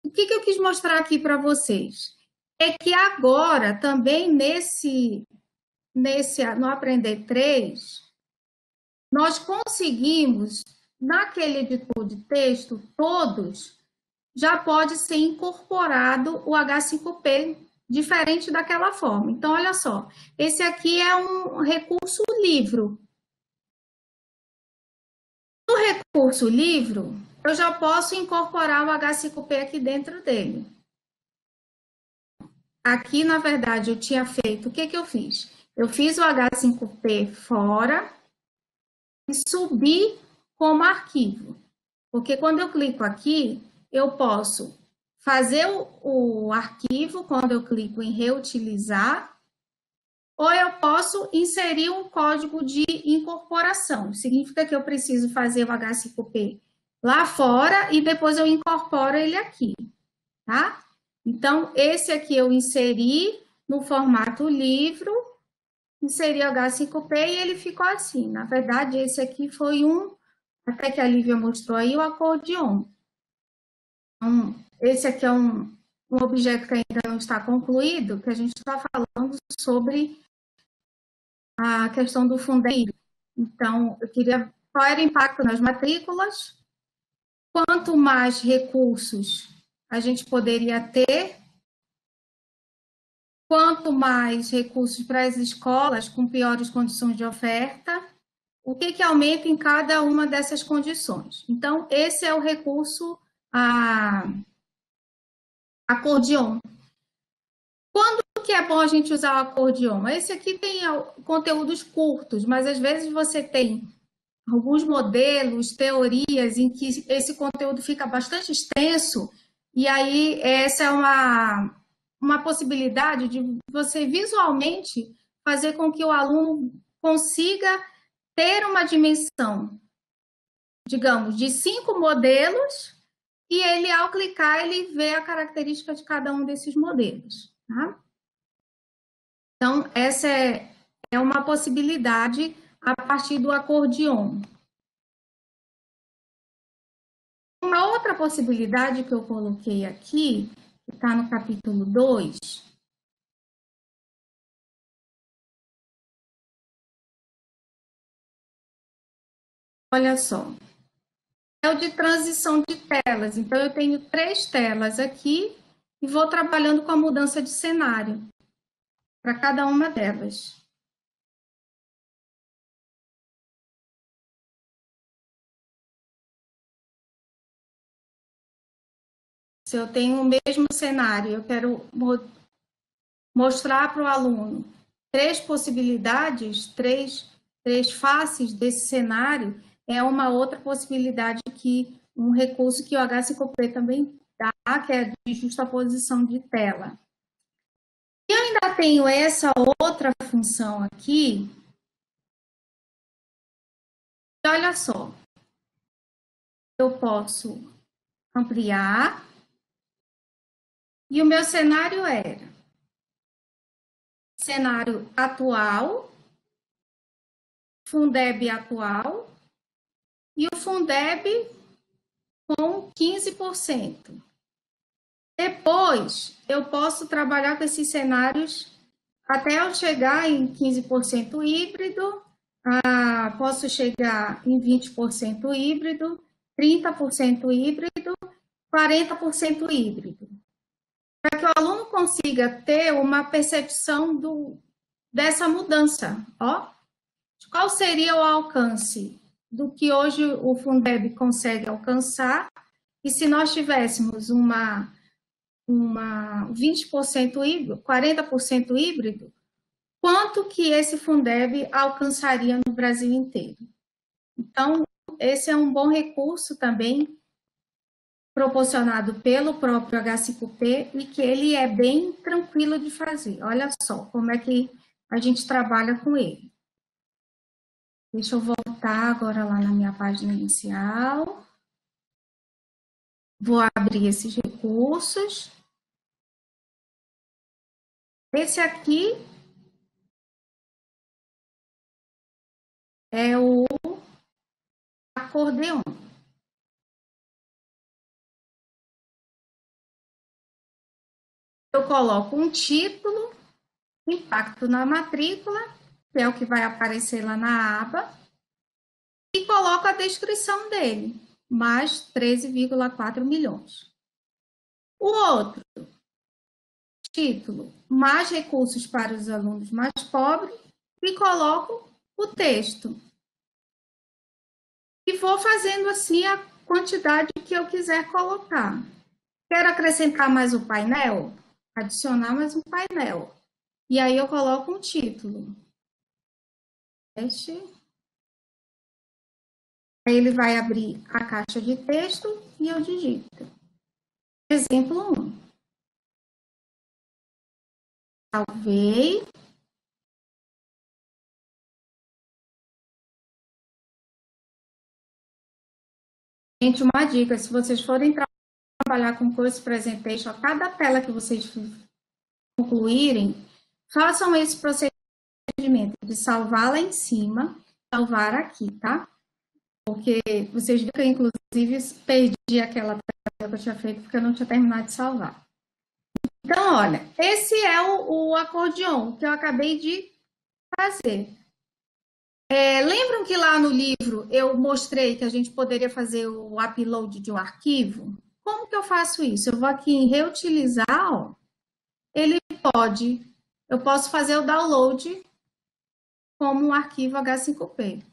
O que eu quis mostrar aqui para vocês? É que agora, também no Aprender 3, nós conseguimos, naquele editor de texto, todos, já pode ser incorporado o H5P, diferente daquela forma. Então, olha só, esse aqui é um recurso livro. No recurso livro, eu já posso incorporar o H5P aqui dentro dele. aqui, na verdade, eu tinha feito, o que eu fiz? Eu fiz o H5P fora e subi como arquivo. Porque quando eu clico aqui, eu posso fazer o arquivo, quando eu clico em reutilizar, ou eu posso inserir um código de incorporação. Significa que eu preciso fazer o H5P lá fora e depois eu incorporo ele aqui, tá? Então, esse aqui eu inseri no formato livro, inseri o H5P e ele ficou assim. Na verdade, esse aqui foi até que a Lívia mostrou aí, o acordeon. Então, esse aqui é um objeto que ainda não está concluído, que a gente está falando sobre a questão do Fundeb. Então, eu queria qual era o impacto nas matrículas, quanto mais recursos a gente poderia ter, quanto mais recursos para as escolas com piores condições de oferta, o que aumenta em cada uma dessas condições. Então, esse é o recurso acordeon. Quando que é bom a gente usar o acordeon? Esse aqui tem conteúdos curtos, mas às vezes você tem alguns modelos, teorias em que esse conteúdo fica bastante extenso, e aí essa é uma possibilidade de você visualmente fazer com que o aluno consiga ter uma dimensão, digamos, de 5 modelos, e ele, ao clicar, ele vê a característica de cada um desses modelos, tá? Então, essa é uma possibilidade a partir do acordeon. Uma outra possibilidade que eu coloquei aqui, que está no capítulo 2, olha só, é o de transição de telas. Então, eu tenho 3 telas aqui e vou trabalhando com a mudança de cenário para cada uma delas. Se eu tenho o mesmo cenário, eu quero mostrar para o aluno 3 possibilidades, três faces desse cenário, é uma outra possibilidade um recurso que o H5P também dá, que é de justaposição de tela. E eu ainda tenho essa outra função aqui. E olha só, eu posso ampliar, e o meu cenário era cenário atual, Fundeb atual, e o Fundeb com 15%. Depois, eu posso trabalhar com esses cenários até eu chegar em 15% híbrido, posso chegar em 20% híbrido, 30% híbrido, 40% híbrido. Para que o aluno consiga ter uma percepção dessa mudança. Ó, qual seria o alcance do que hoje o Fundeb consegue alcançar, e se nós tivéssemos uma 20% híbrido, 40% híbrido, quanto que esse Fundeb alcançaria no Brasil inteiro? Então, esse é um bom recurso também, proporcionado pelo próprio H5P, e que ele é bem tranquilo de fazer. Olha só como é que a gente trabalha com ele. Deixa eu voltar agora lá na minha página inicial. Vou abrir esses recursos. Esse aqui é o acordeon. Eu coloco um título, impacto na matrícula, que é o que vai aparecer lá na aba, e coloco a descrição dele, mais 13,4 milhões. O outro, título, mais recursos para os alunos mais pobres, e coloco o texto. E vou fazendo assim a quantidade que eu quiser colocar. Quero acrescentar mais o painel? adicionar mais um painel. E aí eu coloco um título. Teste. Aí ele vai abrir a caixa de texto e eu digito. Exemplo 1. Salvei. Gente, uma dica, se vocês forem trabalhar com Course Presentation, a cada tela que vocês concluírem, façam esse procedimento de salvar lá em cima, salvar aqui, tá? Porque vocês viram que eu, inclusive, perdi aquela tela que eu tinha feito porque eu não tinha terminado de salvar. Então, olha, esse é o acordeon que eu acabei de fazer. Lembram que lá no livro eu mostrei que a gente poderia fazer o upload de um arquivo? Como que eu faço isso? Eu vou aqui em reutilizar, ó. Eu posso fazer o download como um arquivo H5P.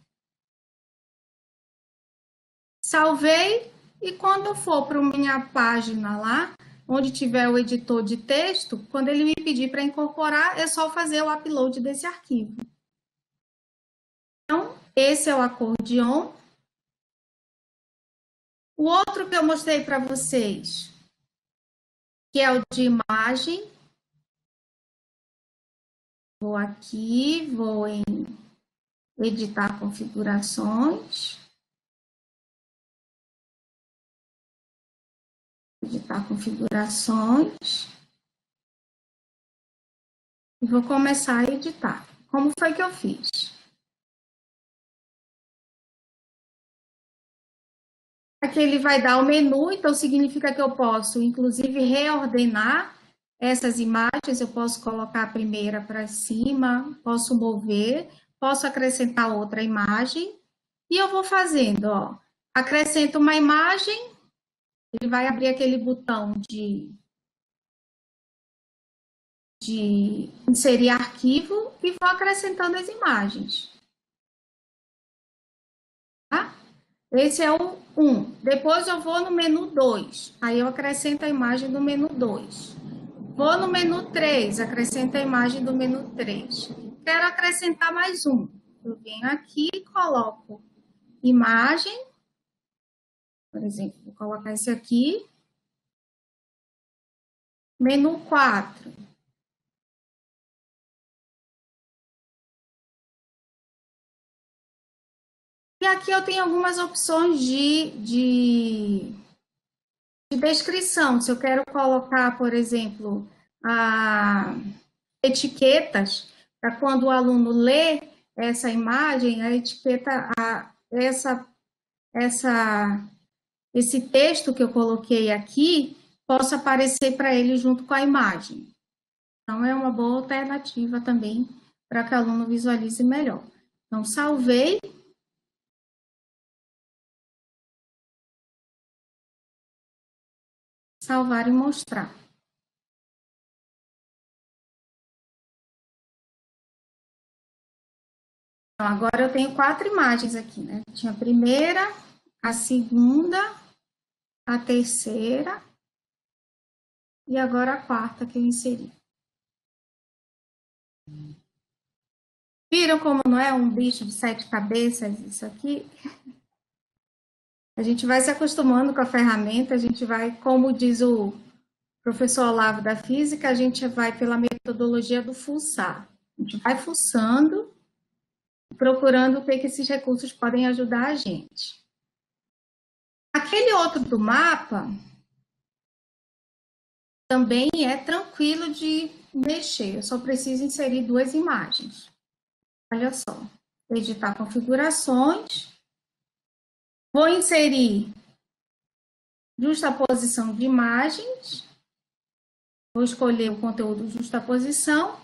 Salvei e quando eu for para minha página lá, onde tiver o editor de texto, quando ele me pedir para incorporar, é só fazer o upload desse arquivo. Então, esse é o acordeon. O outro que eu mostrei para vocês, que é o de imagem. Vou aqui, vou em editar configurações. Editar configurações. E vou começar a editar. Como foi que eu fiz? Aqui ele vai dar o menu, então significa que eu posso, inclusive, reordenar essas imagens. Eu posso colocar a primeira para cima, posso mover, posso acrescentar outra imagem. E eu vou fazendo, ó. Acrescento uma imagem, ele vai abrir aquele botão de inserir arquivo e vou acrescentando as imagens. Tá? Esse é o 1. Depois eu vou no menu 2. Aí eu acrescento a imagem do menu 2. Vou no menu 3, acrescento a imagem do menu 3. Quero acrescentar mais um. Eu venho aqui e coloco imagem. Por exemplo, vou colocar esse aqui. Menu 4. E aqui eu tenho algumas opções de descrição. Se eu quero colocar, por exemplo, etiquetas, para quando o aluno lê essa imagem, a etiqueta, esse texto que eu coloquei aqui, possa aparecer para ele junto com a imagem. Então, é uma boa alternativa também para que o aluno visualize melhor. Então, salvei. Salvar e mostrar. Então, agora eu tenho 4 imagens aqui, né? Tinha a primeira, a segunda, a terceira e agora a quarta que eu inseri. Viram como não é um bicho de 7 cabeças isso aqui? A gente vai se acostumando com a ferramenta, a gente vai, como diz o professor Olavo da Física, a gente vai pela metodologia do fuçar. A gente vai fuçando, procurando o que esses recursos podem ajudar a gente. Aquele outro do mapa também é tranquilo de mexer, eu só preciso inserir 2 imagens. Olha só, editar configurações, vou inserir justaposição de imagens, vou escolher o conteúdo justaposição,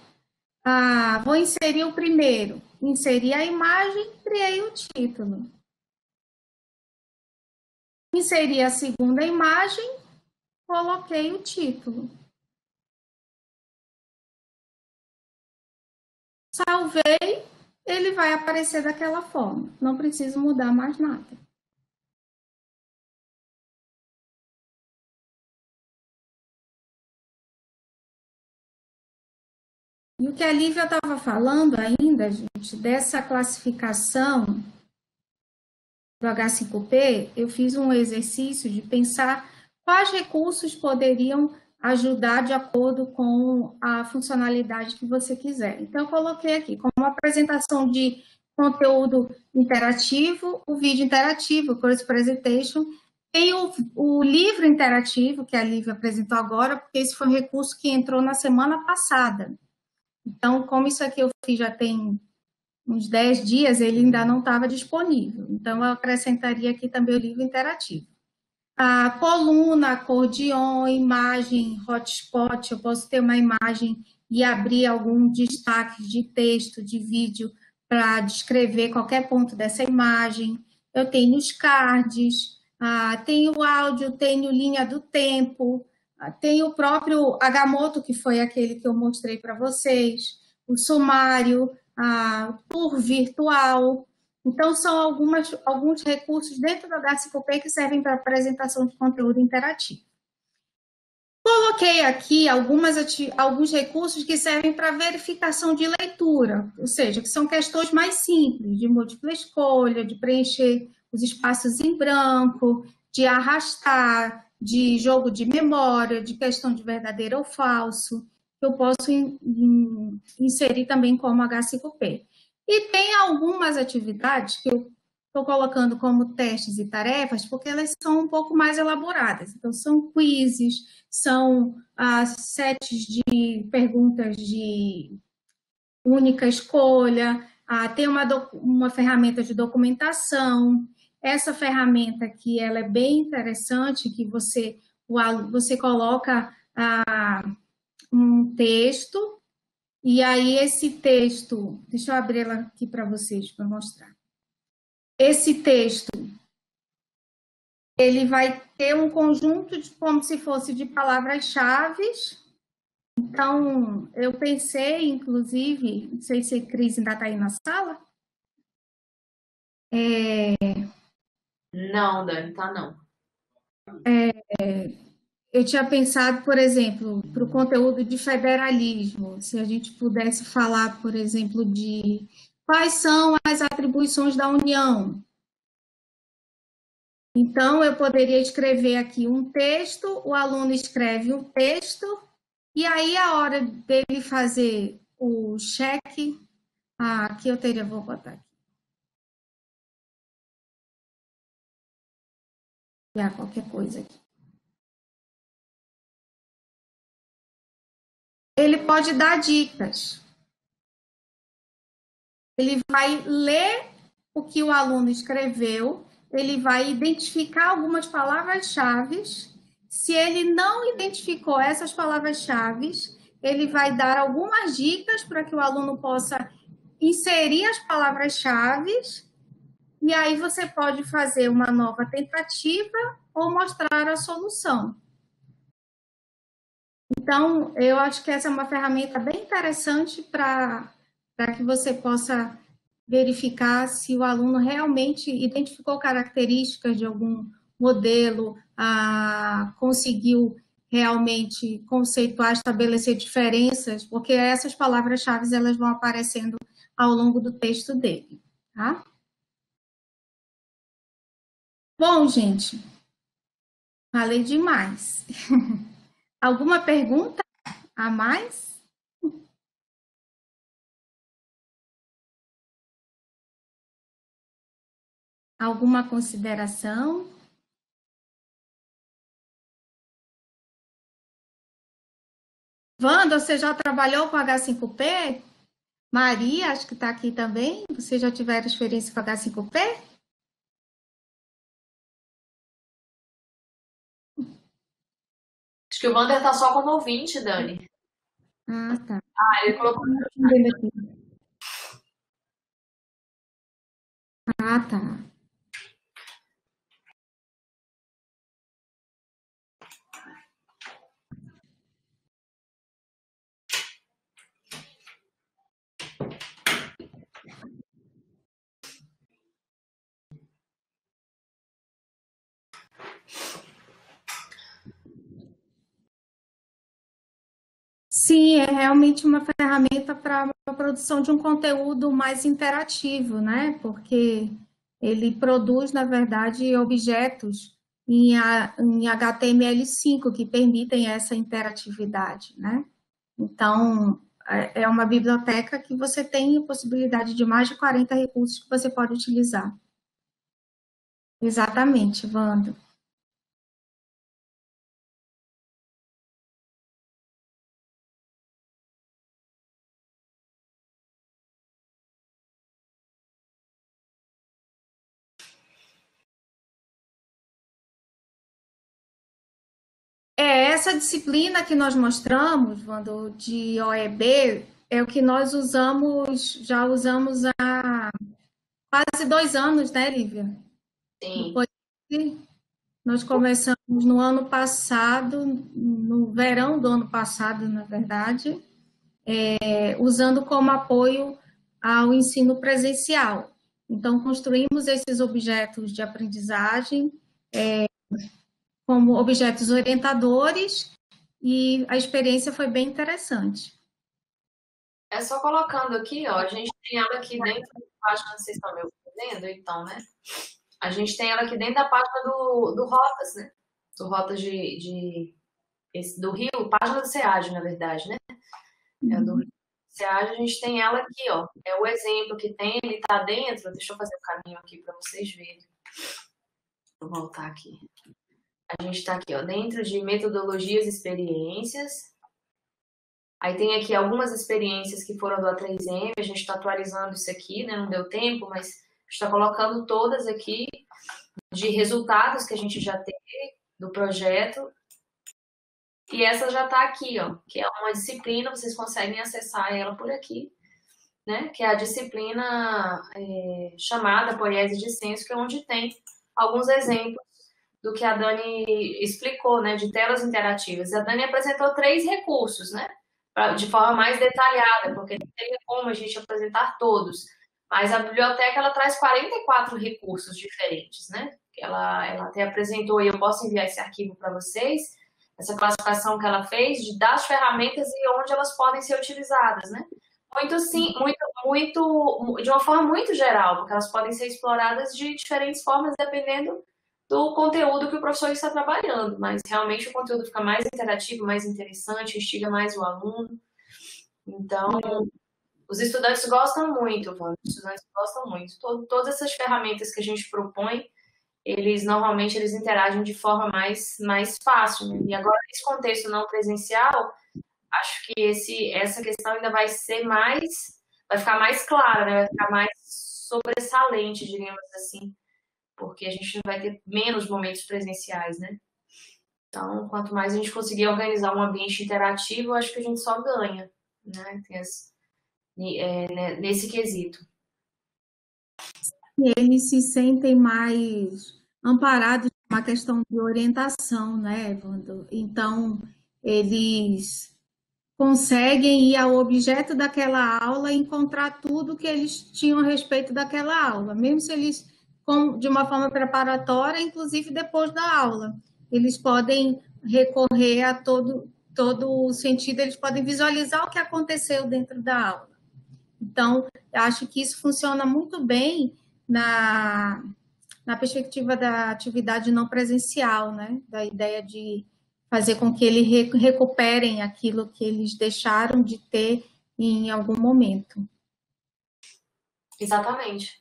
vou inserir o primeiro, inseri a imagem, criei o título. Inseri a segunda imagem, coloquei o título. Salvei, ele vai aparecer daquela forma. Não preciso mudar mais nada. E o que a Lívia estava falando ainda, gente, dessa classificação do H5P, eu fiz um exercício de pensar quais recursos poderiam ajudar de acordo com a funcionalidade que você quiser. Então, eu coloquei aqui como apresentação de conteúdo interativo, o vídeo interativo, o Course Presentation, tem o livro interativo, que a Lívia apresentou agora, porque esse foi um recurso que entrou na semana passada. Então, como isso aqui eu fiz já tem uns 10 dias, ele ainda não estava disponível. Então, eu acrescentaria aqui também o livro interativo. A coluna, acordeon, imagem, hotspot, eu posso ter uma imagem e abrir algum destaque de texto, de vídeo, para descrever qualquer ponto dessa imagem. Eu tenho os cards, tenho áudio, tenho linha do tempo, tenho o próprio Agamotto, que foi aquele que eu mostrei para vocês, o sumário, tour virtual. Então, são alguns recursos dentro do H5P que servem para apresentação de conteúdo interativo. Coloquei aqui alguns recursos que servem para verificação de leitura, ou seja, que são questões mais simples, de múltipla escolha, de preencher os espaços em branco, de arrastar, de jogo de memória, de questão de verdadeiro ou falso, que eu posso inserir também como H5P. E tem algumas atividades que eu estou colocando como testes e tarefas, porque elas são um pouco mais elaboradas. Então, são quizzes, são sets de perguntas de única escolha, tem uma ferramenta de documentação. Essa ferramenta aqui, ela é bem interessante, que você coloca um texto, e aí esse texto, deixa eu abrir ela aqui para vocês, para mostrar. Esse texto, ele vai ter um conjunto de, como se fosse de palavras-chave. Então, eu pensei, inclusive, não sei se a Cris ainda está aí na sala. Não, Dani, tá não. Eu tinha pensado, por exemplo, para o conteúdo de federalismo, se a gente pudesse falar, por exemplo, de quais são as atribuições da União. Então, eu poderia escrever aqui um texto, o aluno escreve um texto, e aí a hora dele fazer o cheque, aqui eu vou botar aqui. Já qualquer coisa aqui. Ele pode dar dicas. Ele vai ler o que o aluno escreveu, ele vai identificar algumas palavras-chave. Se ele não identificou essas palavras-chave, ele vai dar algumas dicas para que o aluno possa inserir as palavras-chave, e aí você pode fazer uma nova tentativa ou mostrar a solução. Então, eu acho que essa é uma ferramenta bem interessante para que você possa verificar se o aluno realmente identificou características de algum modelo, conseguiu realmente conceituar, estabelecer diferenças, porque essas palavras-chave elas vão aparecendo ao longo do texto dele, tá? Bom, gente, falei demais. Alguma pergunta a mais? Alguma consideração? Wanda, você já trabalhou com H5P? Maria, acho que está aqui também. Você já tiveram experiência com H5P? Acho que o Wander tá só como ouvinte, Dani. Tá. Ele colocou. Tá. Sim, é realmente uma ferramenta para a produção de um conteúdo mais interativo, né? Porque ele produz, na verdade, objetos em HTML5 que permitem essa interatividade, né? Então, é uma biblioteca que você tem a possibilidade de mais de 40 recursos que você pode utilizar. Exatamente, Wanda. Essa disciplina que nós mostramos, Wanda, de OEB, é o que nós usamos, já usamos há quase 2 anos, né, Lívia? Sim. Nós começamos no ano passado, no verão do ano passado, na verdade, usando como apoio ao ensino presencial. Então, construímos esses objetos de aprendizagem como objetos orientadores e a experiência foi bem interessante. É só colocando aqui, ó, a gente tem ela aqui dentro da página, vocês estão me vendo, então, né? A gente tem ela aqui dentro da página do Rotas, né? Do Rotas do Rio, página do SEAD, na verdade, né? É do Rio. SEAD, a gente tem ela aqui, ó. É o exemplo que tem, ele tá dentro. Deixa eu fazer o caminho aqui para vocês verem. Vou voltar aqui. A gente tá aqui, ó, dentro de metodologias e experiências. Aí tem aqui algumas experiências que foram do A3M, a gente está atualizando isso aqui, né? Não deu tempo, mas a gente está colocando todas aqui de resultados que a gente já teve do projeto. E essa já está aqui, ó, que é uma disciplina, vocês conseguem acessar ela por aqui, né? Que é a disciplina chamada Poiese de Senso, que é onde tem alguns exemplos do que a Dani explicou, né? De telas interativas. A Dani apresentou 3 recursos, né? De forma mais detalhada, porque não teria como a gente apresentar todos. Mas a biblioteca, ela traz 44 recursos diferentes, né? Ela até apresentou, e eu posso enviar esse arquivo para vocês, essa classificação que ela fez das ferramentas e onde elas podem ser utilizadas, né? Muito sim, de uma forma muito geral, porque elas podem ser exploradas de diferentes formas, dependendo do conteúdo que o professor está trabalhando, mas realmente o conteúdo fica mais interativo, mais interessante, instiga mais o aluno. Então, os estudantes gostam muito, Wanda, os estudantes gostam muito. Todas essas ferramentas que a gente propõe, normalmente eles interagem de forma mais fácil, né? E agora, nesse contexto não presencial, acho que essa questão ainda vai ficar mais clara, né? Vai ficar mais sobressalente, diríamos assim, porque a gente vai ter menos momentos presenciais, né? Então, quanto mais a gente conseguir organizar um ambiente interativo, eu acho que a gente só ganha, né? Nesse quesito. E eles se sentem mais amparados com a questão de orientação, né, Evandro? Então, eles conseguem ir ao objeto daquela aula e encontrar tudo que eles tinham a respeito daquela aula, mesmo se eles, de uma forma preparatória, inclusive depois da aula. Eles podem recorrer a todo o sentido, eles podem visualizar o que aconteceu dentro da aula. Então, eu acho que isso funciona muito bem na perspectiva da atividade não presencial, né? Da ideia de fazer com que eles recuperem aquilo que eles deixaram de ter em algum momento. Exatamente.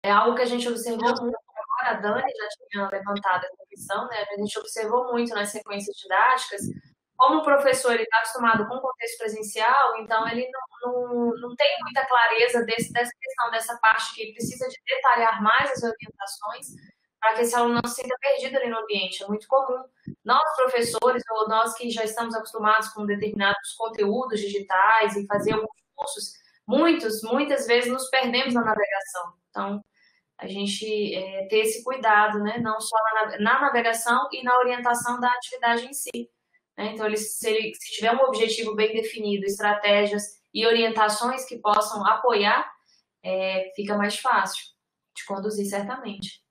É algo que a gente observou muito. Agora, a Dani já tinha levantado essa questão, né? A gente observou muito nas sequências didáticas. Como o professor está acostumado com o contexto presencial, então ele não tem muita clareza dessa questão, dessa parte que precisa de detalhar mais as orientações para que esse aluno não se sinta perdido ali no ambiente. É muito comum. Nós, professores, ou nós que já estamos acostumados com determinados conteúdos digitais e fazer alguns cursos, muitas vezes nos perdemos na navegação. Então, a gente ter esse cuidado, né? Não só na navegação e na orientação da atividade em si. Né? Então, se tiver um objetivo bem definido, estratégias e orientações que possam apoiar, fica mais fácil de conduzir, certamente.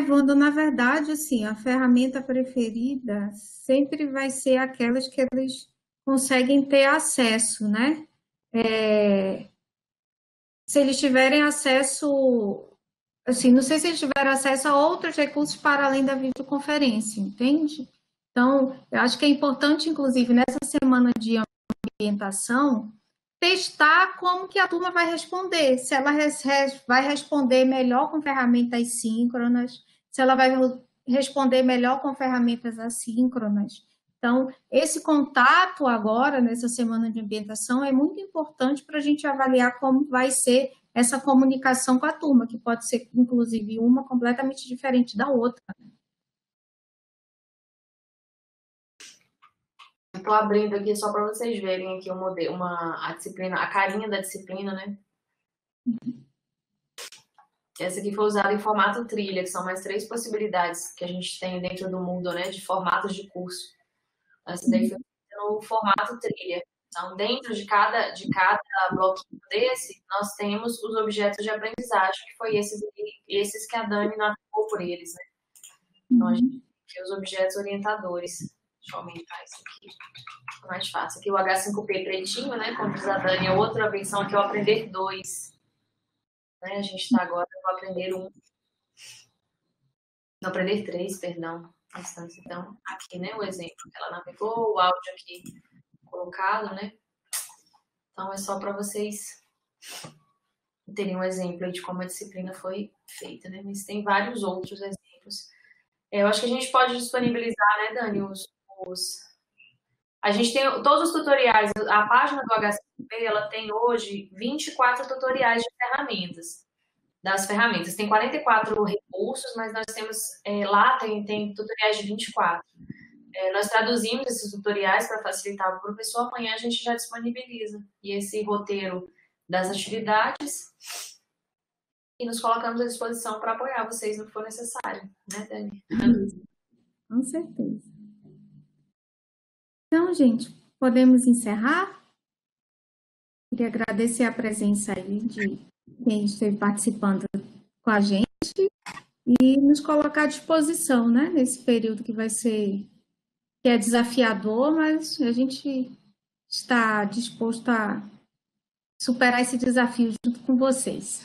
Wanda, na verdade, assim, a ferramenta preferida sempre vai ser aquelas que eles conseguem ter acesso, né? Se eles tiverem acesso, assim, não sei se eles tiveram acesso a outros recursos para além da videoconferência, entende? Então, eu acho que é importante, inclusive, nessa semana de ambientação, testar como que a turma vai responder, se ela vai responder melhor com ferramentas síncronas, se ela vai responder melhor com ferramentas assíncronas. Então, esse contato agora, nessa semana de ambientação, é muito importante para a gente avaliar como vai ser essa comunicação com a turma, que pode ser, inclusive, uma completamente diferente da outra. Estou abrindo aqui só para vocês verem aqui a disciplina, a carinha da disciplina, né? Essa aqui foi usada em formato trilha, que são mais 3 possibilidades que a gente tem dentro do Moodle, né? De formatos de curso. Essa daí foi no formato trilha. Então, dentro de cada bloquinho desse, nós temos os objetos de aprendizagem, que foi esses que a Dani navegou por eles, né? Então, a gente tem os objetos orientadores. Deixa eu aumentar isso aqui. É mais fácil. Aqui o H5P pretinho, né? Como diz a Dani, é outra versão aqui, é o Aprender 2. Né? A gente está agora no Aprender 1. No Aprender 3, perdão. Então, aqui, né? O exemplo que ela navegou, o áudio aqui colocado, né? Então, é só para vocês terem um exemplo de como a disciplina foi feita, né? Mas tem vários outros exemplos. Eu acho que a gente pode disponibilizar, né, Dani, a gente tem todos os tutoriais. A página do H5P, ela tem hoje 24 tutoriais de ferramentas. Das ferramentas. Tem 44 recursos, mas nós temos, lá tem tutoriais de 24. Nós traduzimos esses tutoriais para facilitar para o professor, amanhã a gente já disponibiliza. E esse roteiro das atividades, e nos colocamos à disposição para apoiar vocês no que for necessário, né, Dani? Com certeza. Então, gente, podemos encerrar? Queria agradecer a presença aí de quem esteve participando com a gente e nos colocar à disposição, né, nesse período que é desafiador, mas a gente está disposto a superar esse desafio junto com vocês.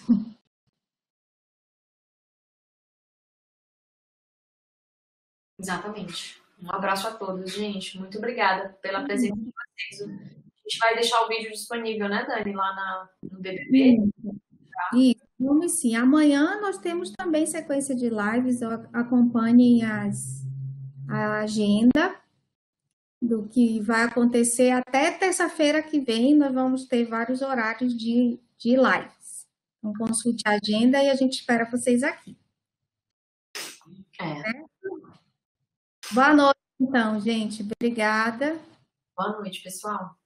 Exatamente. Um abraço a todos, gente. Muito obrigada pela presença de vocês. A gente vai deixar o vídeo disponível, né, Dani, lá no BBB. Isso, vamos sim. Amanhã nós temos também sequência de lives. Acompanhem a agenda do que vai acontecer até terça-feira que vem. Nós vamos ter vários horários de lives. Então, consulte a agenda e a gente espera vocês aqui. Boa noite, então, gente. Obrigada. Boa noite, pessoal.